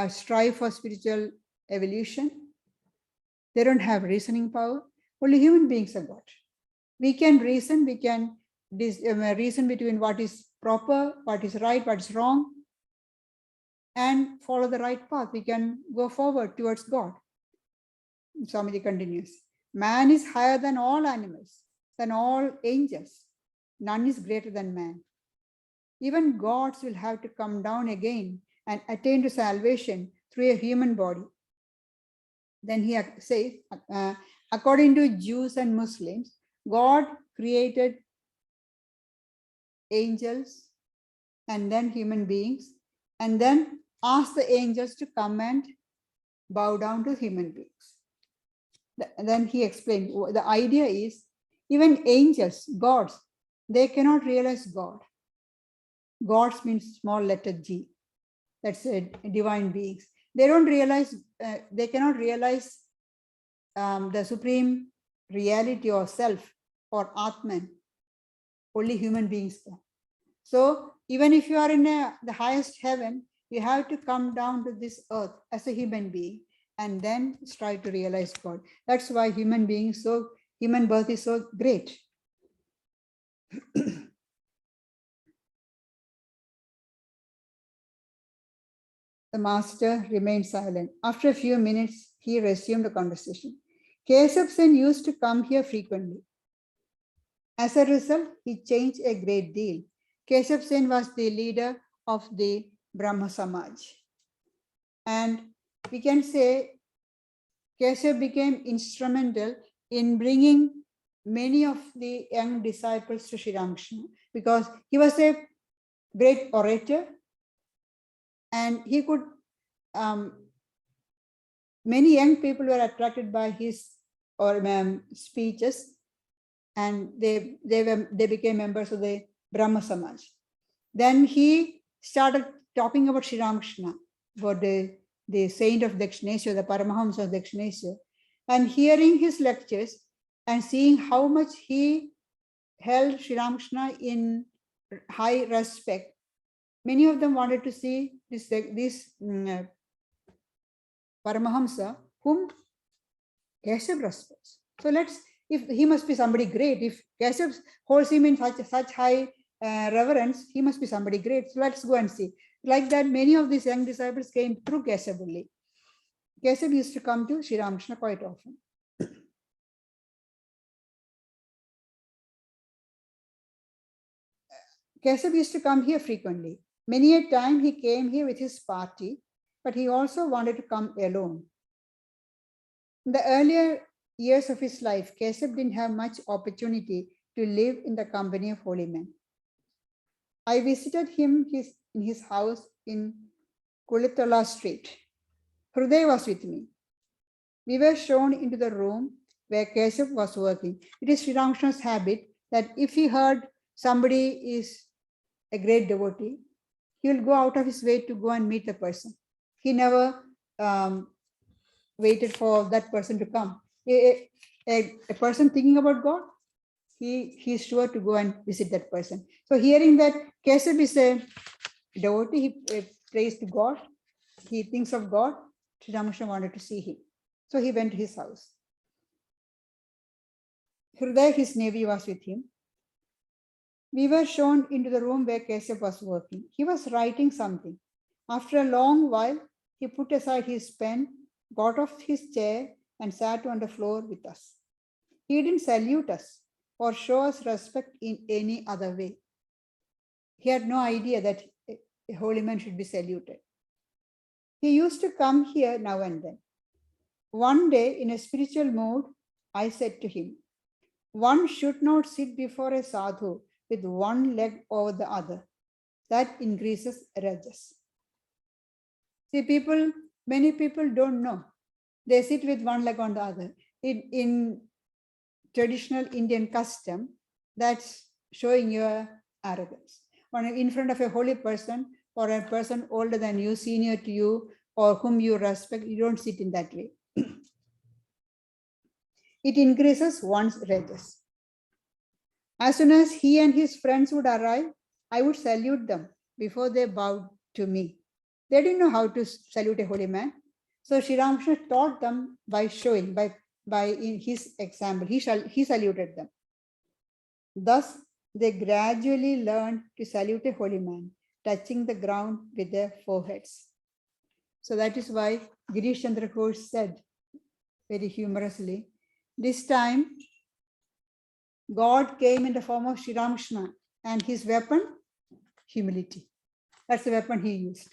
strive for spiritual evolution. They don't have reasoning power. Only human beings are God. We can reason, we can reason between what is proper, what is right, what is wrong, and follow the right path. We can go forward towards God. Swamiji continues, man is higher than all animals, than all angels. None is greater than man. Even gods will have to come down again and attain to salvation through a human body. Then he says, according to Jews and Muslims, God created angels and then human beings, and then asked the angels to come and bow down to human beings. And then he explained, the idea is, even angels, gods, they cannot realize God. Gods means small letter G. That's divine beings. They don't realize, they cannot realize the supreme reality or self or Atman. Only human beings can. So even if you are in the highest heaven, you have to come down to this earth as a human being and then strive to realize God. That's why human birth is so great. The master remained silent. After a few minutes, he resumed the conversation. Keshav Sen used to come here frequently. As a result, he changed a great deal. Keshav Sen was the leader of the Brahma Samaj. And we can say Keshav became instrumental in bringing many of the young disciples to Sri Ramakrishna because he was a great orator and he could, many young people were attracted by his speeches and they became members of the Brahma Samaj. Then he started talking about Sri Ramakrishna, about the saint of Dakshinewsar, the Paramahamsa of Dakshinewsar, and hearing his lectures and seeing how much he held Sri Ramakrishna in high respect. Many of them wanted to see this Paramahamsa, whom Keshav respects. So if he must be somebody great, if Keshav holds him in such high reverence, he must be somebody great. So let's go and see. Like that, many of these young disciples came through Keshav only. Keshav used to come to Sri Ramakrishna quite often. Keshav used to come here frequently. Many a time he came here with his party, but he also wanted to come alone. In the earlier years of his life, Keshav didn't have much opportunity to live in the company of holy men. I visited him in his house in Kulitala Street. Hruday was with me. We were shown into the room where Keshav was working. It is Sri Ramakrishna's habit that if he heard somebody is a great devotee, he will go out of his way to go and meet the person. He never waited for that person to come. A person thinking about God, he is sure to go and visit that person. So hearing that Keshav is a devotee, he prays to God, he thinks of God, Sri Ramakrishna wanted to see him. So he went to his house. Hriday, his navy, was with him. We were shown into the room where Keshav was working. He was writing something. After a long while, he put aside his pen, got off his chair, and sat on the floor with us. He didn't salute us or show us respect in any other way. He had no idea that a holy man should be saluted. He used to come here now and then. One day, in a spiritual mood, I said to him, one should not sit before a sadhu with one leg over the other. That increases rajas. See, many people don't know. They sit with one leg on the other. In traditional Indian custom, that's showing your arrogance. In front of a holy person or a person older than you, senior to you, or whom you respect, you don't sit in that way. It increases one's rajas. As soon as he and his friends would arrive, I would salute them before they bowed to me. They didn't know how to salute a holy man. So Sri Ramakrishna taught them by showing, by in his example, he saluted them. Thus, they gradually learned to salute a holy man, touching the ground with their foreheads. So that is why Girish Chandra Ghosh said very humorously, this time God came in the form of Sri Ramakrishna and his weapon, humility. That's the weapon he used.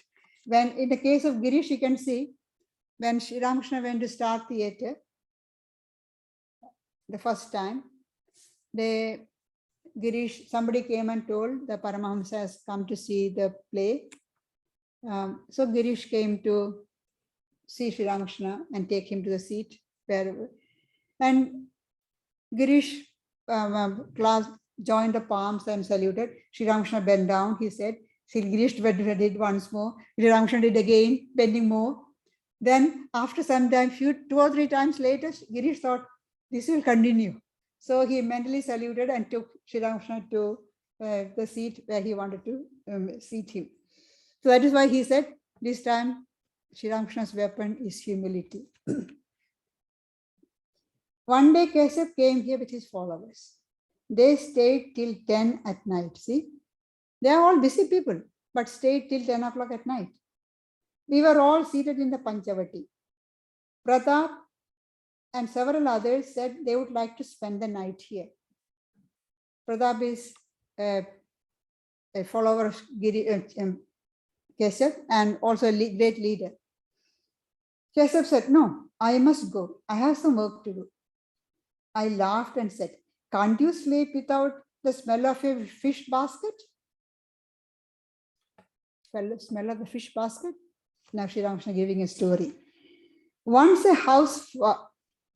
When in the case of Girish, you can see when Sri Ramakrishna went to Star Theatre the first time, somebody came and told the Paramahamsa has come to see the play. So Girish came to see Sri Ramakrishna and take him to the seat wherever. And Girish joined the palms and saluted. Sri Ramakrishna bent down, he said. Sri Girish did once more. Sri Ramakrishna did again, bending more. Then after some time, 2 or 3 times later, Girish thought, this will continue. So he mentally saluted and took Sri Ramakrishna to the seat where he wanted to seat him. So that is why he said, this time, Sri Ramakrishna's weapon is humility. One day, Keshav came here with his followers. They stayed till 10 at night. See, they are all busy people, but stayed till 10 o'clock at night. We were all seated in the Panchavati. Pratap and several others said they would like to spend the night here. Pratap is a follower of Keshav and also a great leader. Keshav said, no, I must go. I have some work to do. I laughed and said, can't you sleep without the smell of a fish basket? Smell of the fish basket? Now Sri Ramakrishna giving a story. Once a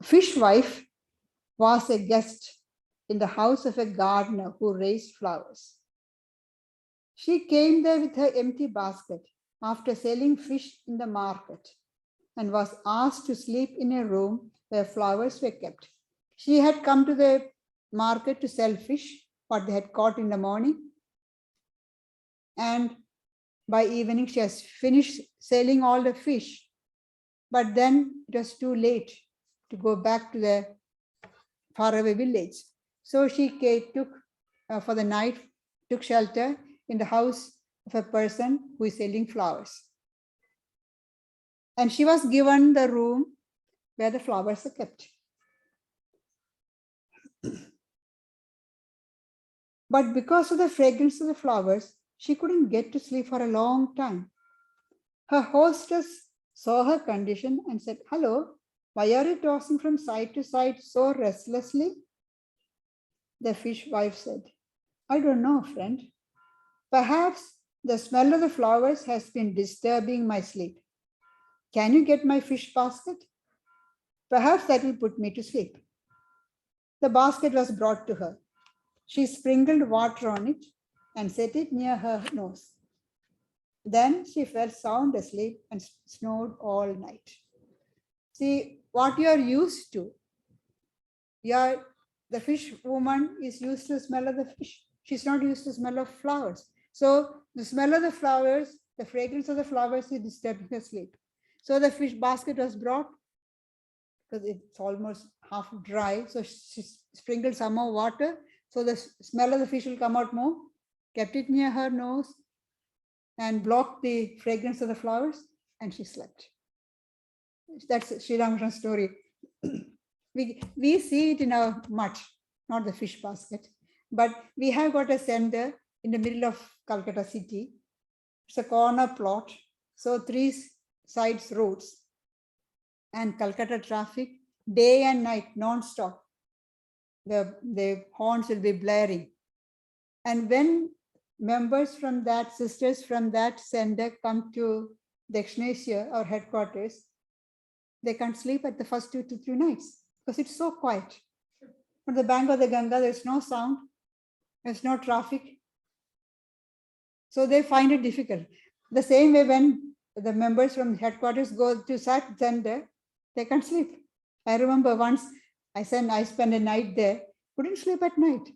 fishwife was a guest in the house of a gardener who raised flowers. She came there with her empty basket after selling fish in the market and was asked to sleep in a room where flowers were kept. She had come to the market to sell fish, what they had caught in the morning. And by evening, she has finished selling all the fish. But then it was too late to go back to the faraway village. So she took, for the night, took shelter in the house of a person who is selling flowers. And she was given the room where the flowers are kept. But because of the fragrance of the flowers, she couldn't get to sleep for a long time. Her hostess saw her condition and said, hello, why are you tossing from side to side so restlessly? The fishwife said, I don't know, friend. Perhaps The smell of the flowers has been disturbing my sleep. Can you get my fish basket? Perhaps that will put me to sleep. The basket was brought to her. She sprinkled water on it and set it near her nose. Then she fell sound asleep and snored all night. See, what you are used to, the fish woman is used to the smell of the fish. She's not used to the smell of flowers. So the smell of the flowers, the fragrance of the flowers is disturbing her sleep. So the fish basket was brought because it's almost half dry. So she sprinkled some more water. So the smell of the fish will come out more, kept it near her nose and blocked the fragrance of the flowers, and she slept. That's Sri Ramakrishna's story. We see it in our mutt, not the fish basket, but we have got a center in the middle of Calcutta city. It's a corner plot. So 3 sides roads and Calcutta traffic, day and night, non-stop. The horns will be blaring. And when members from that, sisters from that center come to Dakshinewsar, our headquarters, they can't sleep at the first 2 to 3 nights because it's so quiet. On the bank of the Ganga, there's no sound, there's no traffic. So they find it difficult. The same way when the members from headquarters go to Sat center, they can't sleep. I remember once I spent a night there, couldn't sleep at night.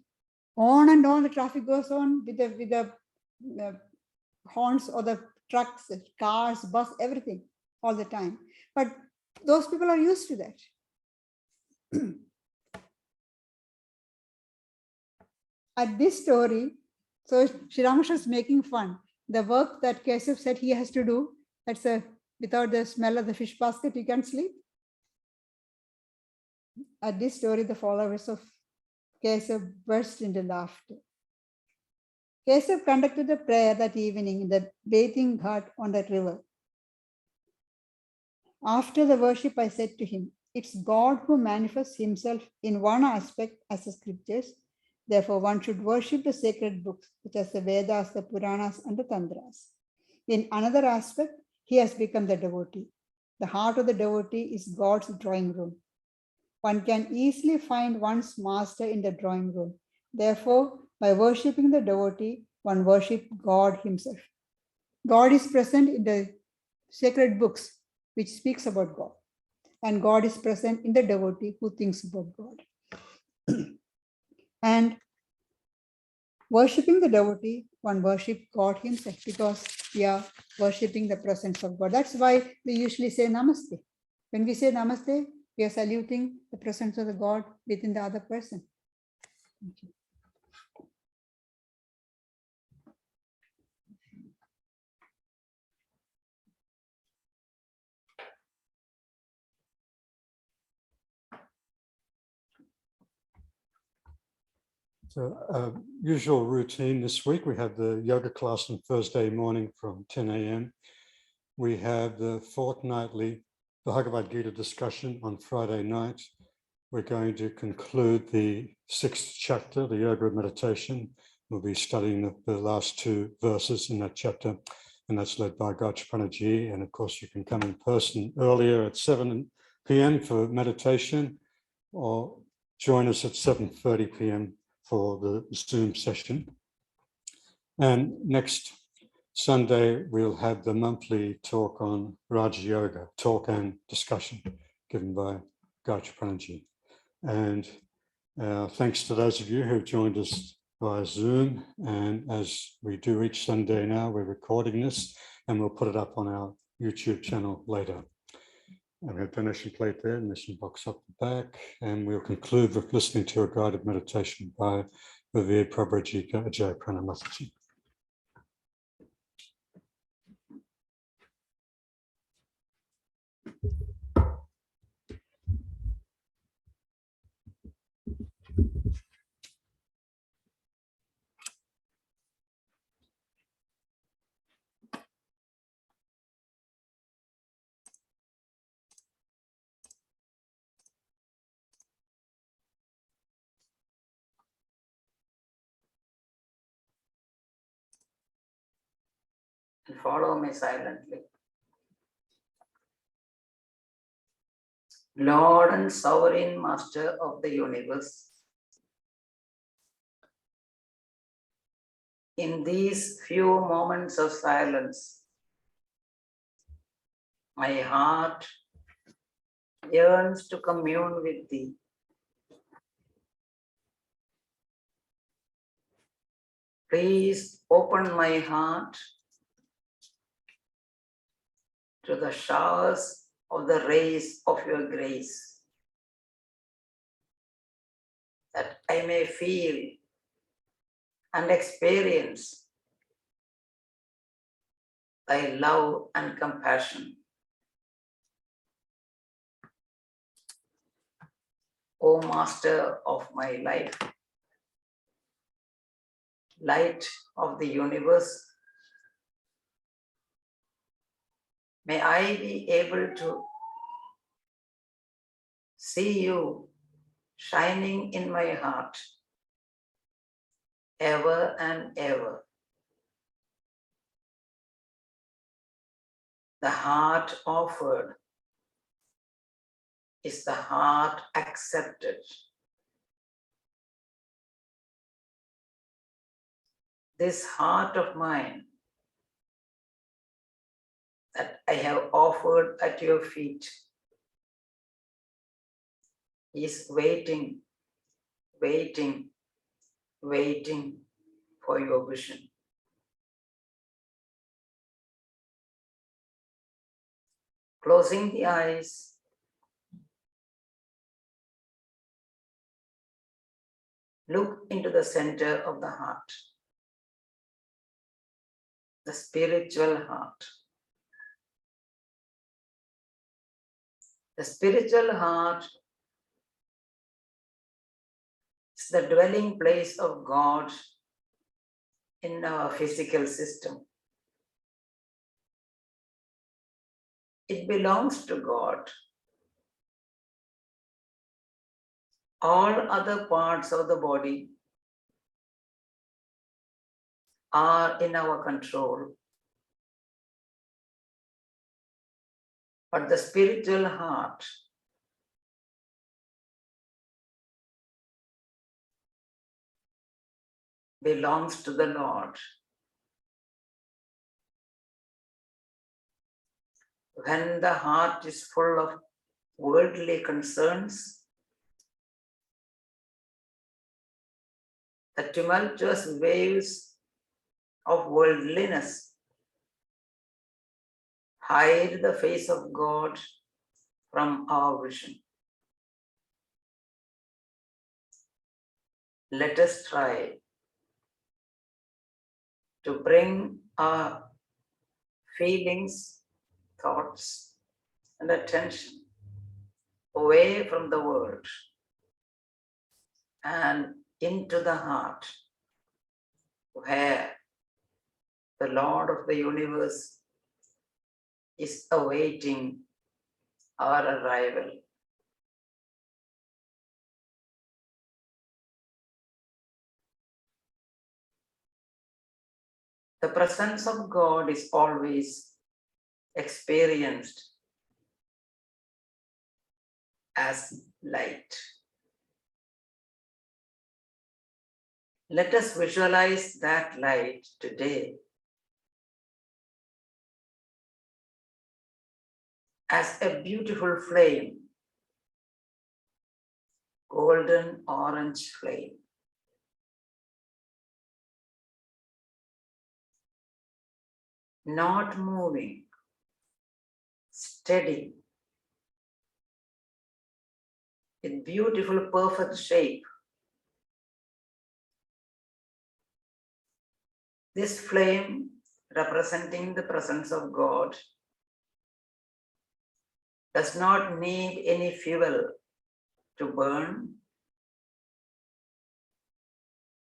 On and on, the traffic goes on with the horns or the trucks, cars, bus, everything all the time. But those people are used to that. At this story, so Sri Ramakrishna is making fun. The work that Keshav said he has to do, without the smell of the fish basket, he can't sleep. At this story, the followers of Keshav burst into laughter. Keshav conducted a prayer that evening in the bathing ghat on the river. After the worship, I said to him, it's God who manifests himself in one aspect as the scriptures. Therefore, one should worship the sacred books, such as the Vedas, the Puranas, and the Tantras. In another aspect, he has become the devotee. The heart of the devotee is God's drawing room. One can easily find one's master in the drawing room. Therefore, by worshipping the devotee, one worships God himself. God is present in the sacred books, which speaks about God. And God is present in the devotee who thinks about God. And worshipping the devotee, one worships God himself because we are worshipping the presence of God. That's why we usually say namaste. When we say namaste, we are saluting the presence of the God within the other person. Thank you. So usual routine this week, we have the yoga class on Thursday morning from 10 a.m. We have the fortnightly Bhagavad Gita discussion on Friday night. We're going to conclude the 6th chapter, the Yoga of Meditation. We'll be studying the last 2 verses in that chapter, and that's led by Gayatriprana. And of course, you can come in person earlier at 7 p.m. for meditation, or join us at 7:30 p.m. for the Zoom session. And next Sunday, we'll have the monthly talk on Raja Yoga, talk and discussion given by Gayatriprana. And thanks to those of you who joined us via Zoom. And as we do each Sunday now, we're recording this and we'll put it up on our YouTube channel later. And we have a donation plate there, mission box up the back. And we'll conclude with listening to a guided meditation by the Pravrajika Ajayaprana Mataji. follow me silently. Lord and Sovereign Master of the universe, in these few moments of silence, my heart yearns to commune with Thee. Please open my heart to the showers of the rays of your grace, that I may feel and experience Thy love and compassion. O Master of my life, Light of the universe, may I be able to see You shining in my heart ever and ever. The heart offered is the heart accepted. This heart of mine that I have offered at Your feet is waiting, waiting, waiting for Your vision. Closing the eyes, look into the center of the heart, the spiritual heart. The spiritual heart is the dwelling place of God in our physical system. It belongs to God. All other parts of the body are in our control. But the spiritual heart belongs to the Lord. When the heart is full of worldly concerns, the tumultuous waves of worldliness hide the face of God from our vision. Let us try to bring our feelings, thoughts, and attention away from the world and into the heart, where the Lord of the universe is awaiting our arrival. The presence of God is always experienced as light. Let us visualize that light today as a beautiful flame, golden orange flame. Not moving, steady, with beautiful, perfect shape. This flame, representing the presence of God, does not need any fuel to burn,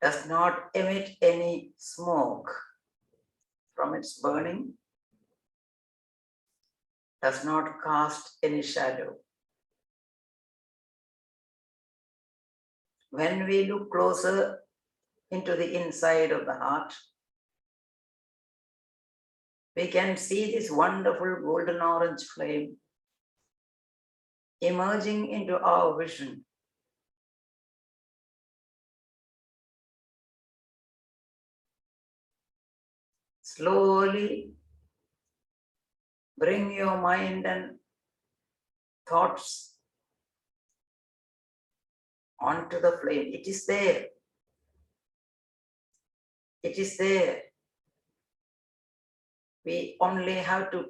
does not emit any smoke from its burning, does not cast any shadow. When we look closer into the inside of the heart, we can see this wonderful golden orange flame emerging into our vision. Slowly bring your mind and thoughts onto the flame. It is there. It is there. We only have to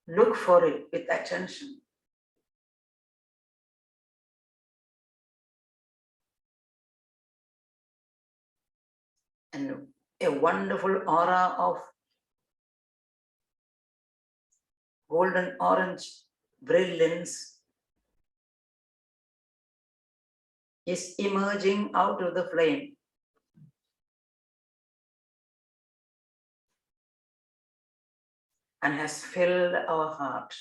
look for it with attention. And a wonderful aura of golden orange brilliance is emerging out of the flame. And has filled our heart.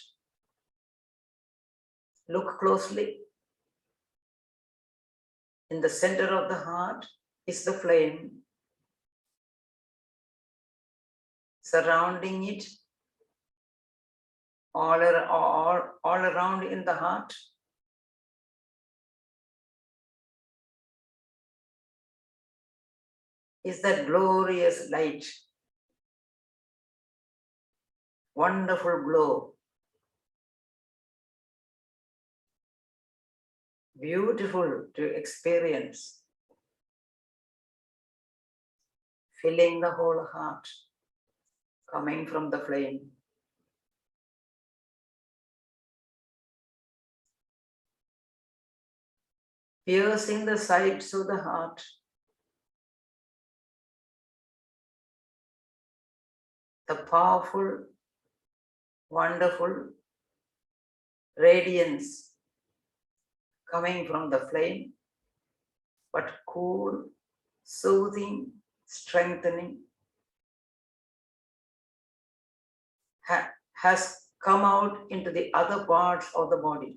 Look closely. In the center of the heart is the flame. Surrounding it, all around in the heart, is that glorious light. Wonderful glow. Beautiful to experience. Filling the whole heart. Coming from the flame. Piercing the sides of the heart. The powerful, wonderful radiance coming from the flame, but cool, soothing, strengthening, has come out into the other parts of the body.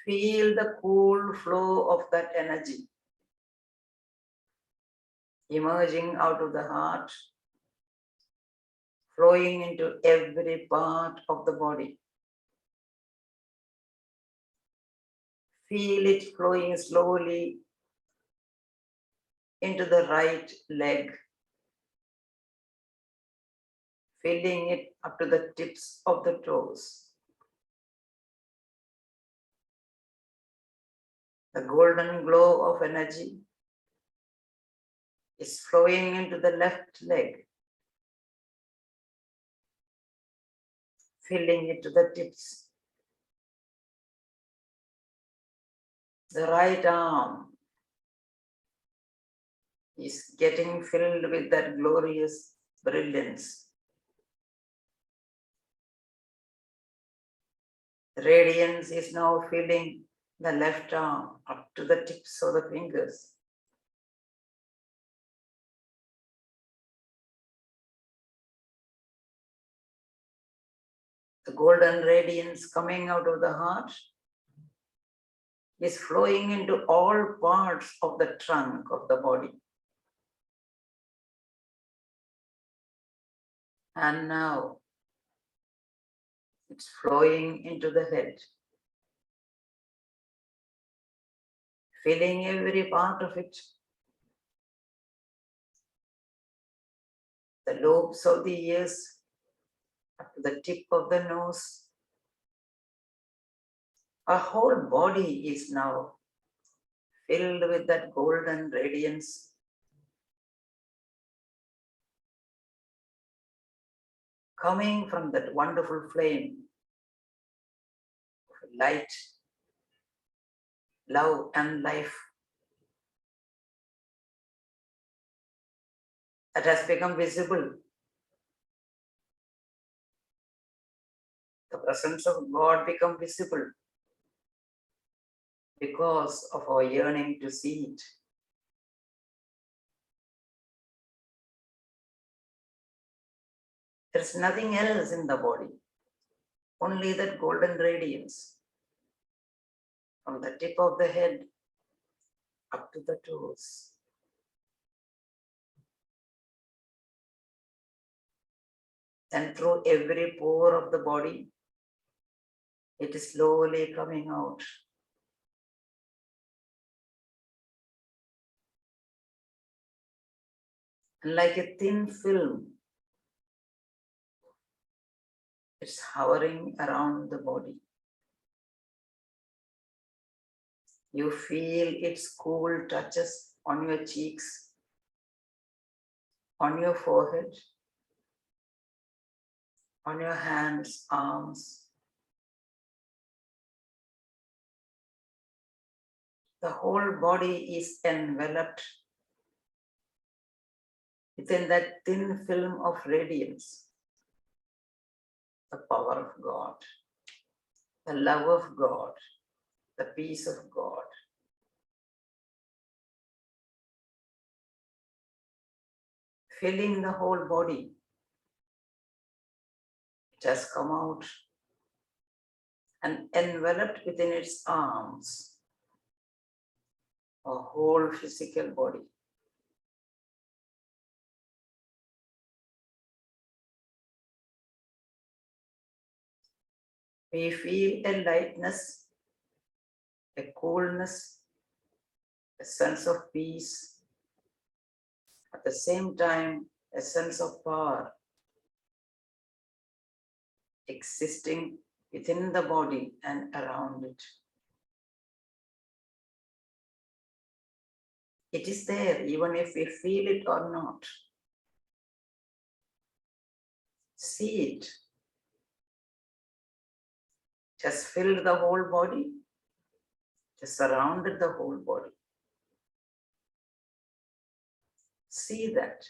Feel the cool flow of that energy emerging out of the heart, flowing into every part of the body. Feel it flowing slowly into the right leg, filling it up to the tips of the toes. The golden glow of energy is flowing into the left leg, filling it to the tips. The right arm is getting filled with that glorious brilliance. The radiance is now filling the left arm up to the tips of the fingers. The golden radiance coming out of the heart is flowing into all parts of the trunk of the body. And now it's flowing into the head, filling every part of it. The lobes of the ears, up to the tip of the nose. Our whole body is now filled with that golden radiance. Coming from that wonderful flame of light, love and life that has become visible. The presence of God become visible because of our yearning to see it. There's nothing else in the body, only that golden radiance from the tip of the head up to the toes. and through every pore of the body, it is slowly coming out. And like a thin film, it's hovering around the body. You feel its cool touches on your cheeks, on your forehead, on your hands, arms. The whole body is enveloped within that thin film of radiance. The power of God, the love of God, the peace of God. Filling the whole body. It has come out and enveloped within its arms a whole physical body. We feel a lightness, a coolness, a sense of peace, at the same time, a sense of power existing within the body and around it. It is there, even if we feel it or not. See it. Just filled the whole body, just surrounded the whole body. See that.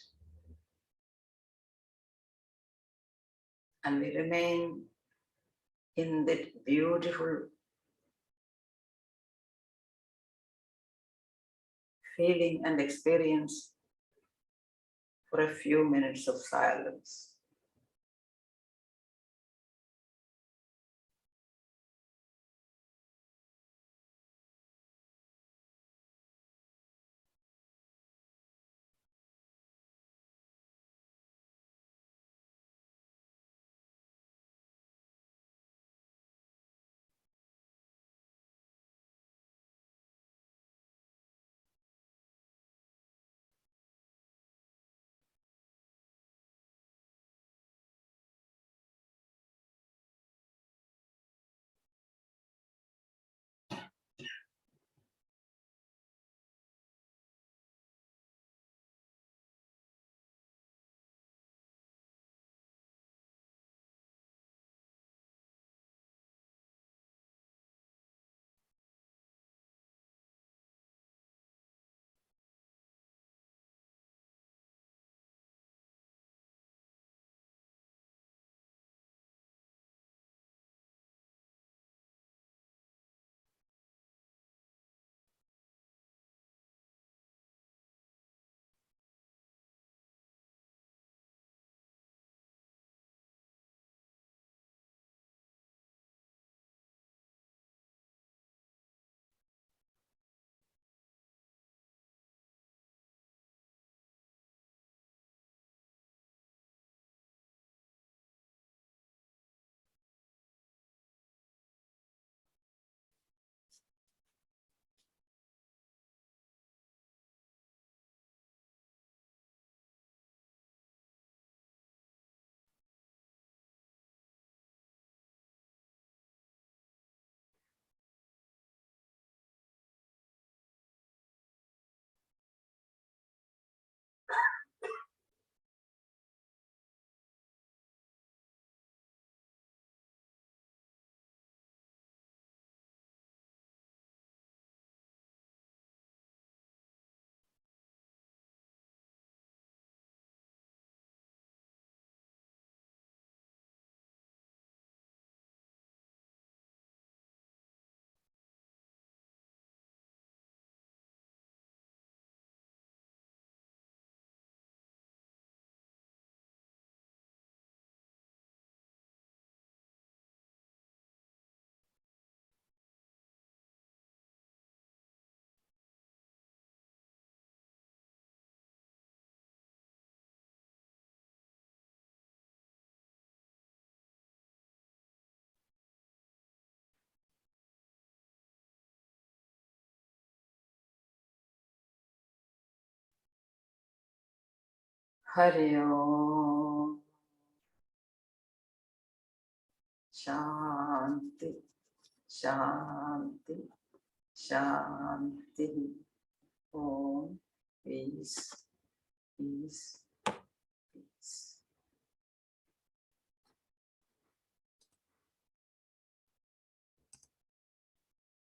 And we remain in that beautiful feeling and experience for a few minutes of silence. Hari Om. Shanti, Shanti, Shanti. Om, peace, peace.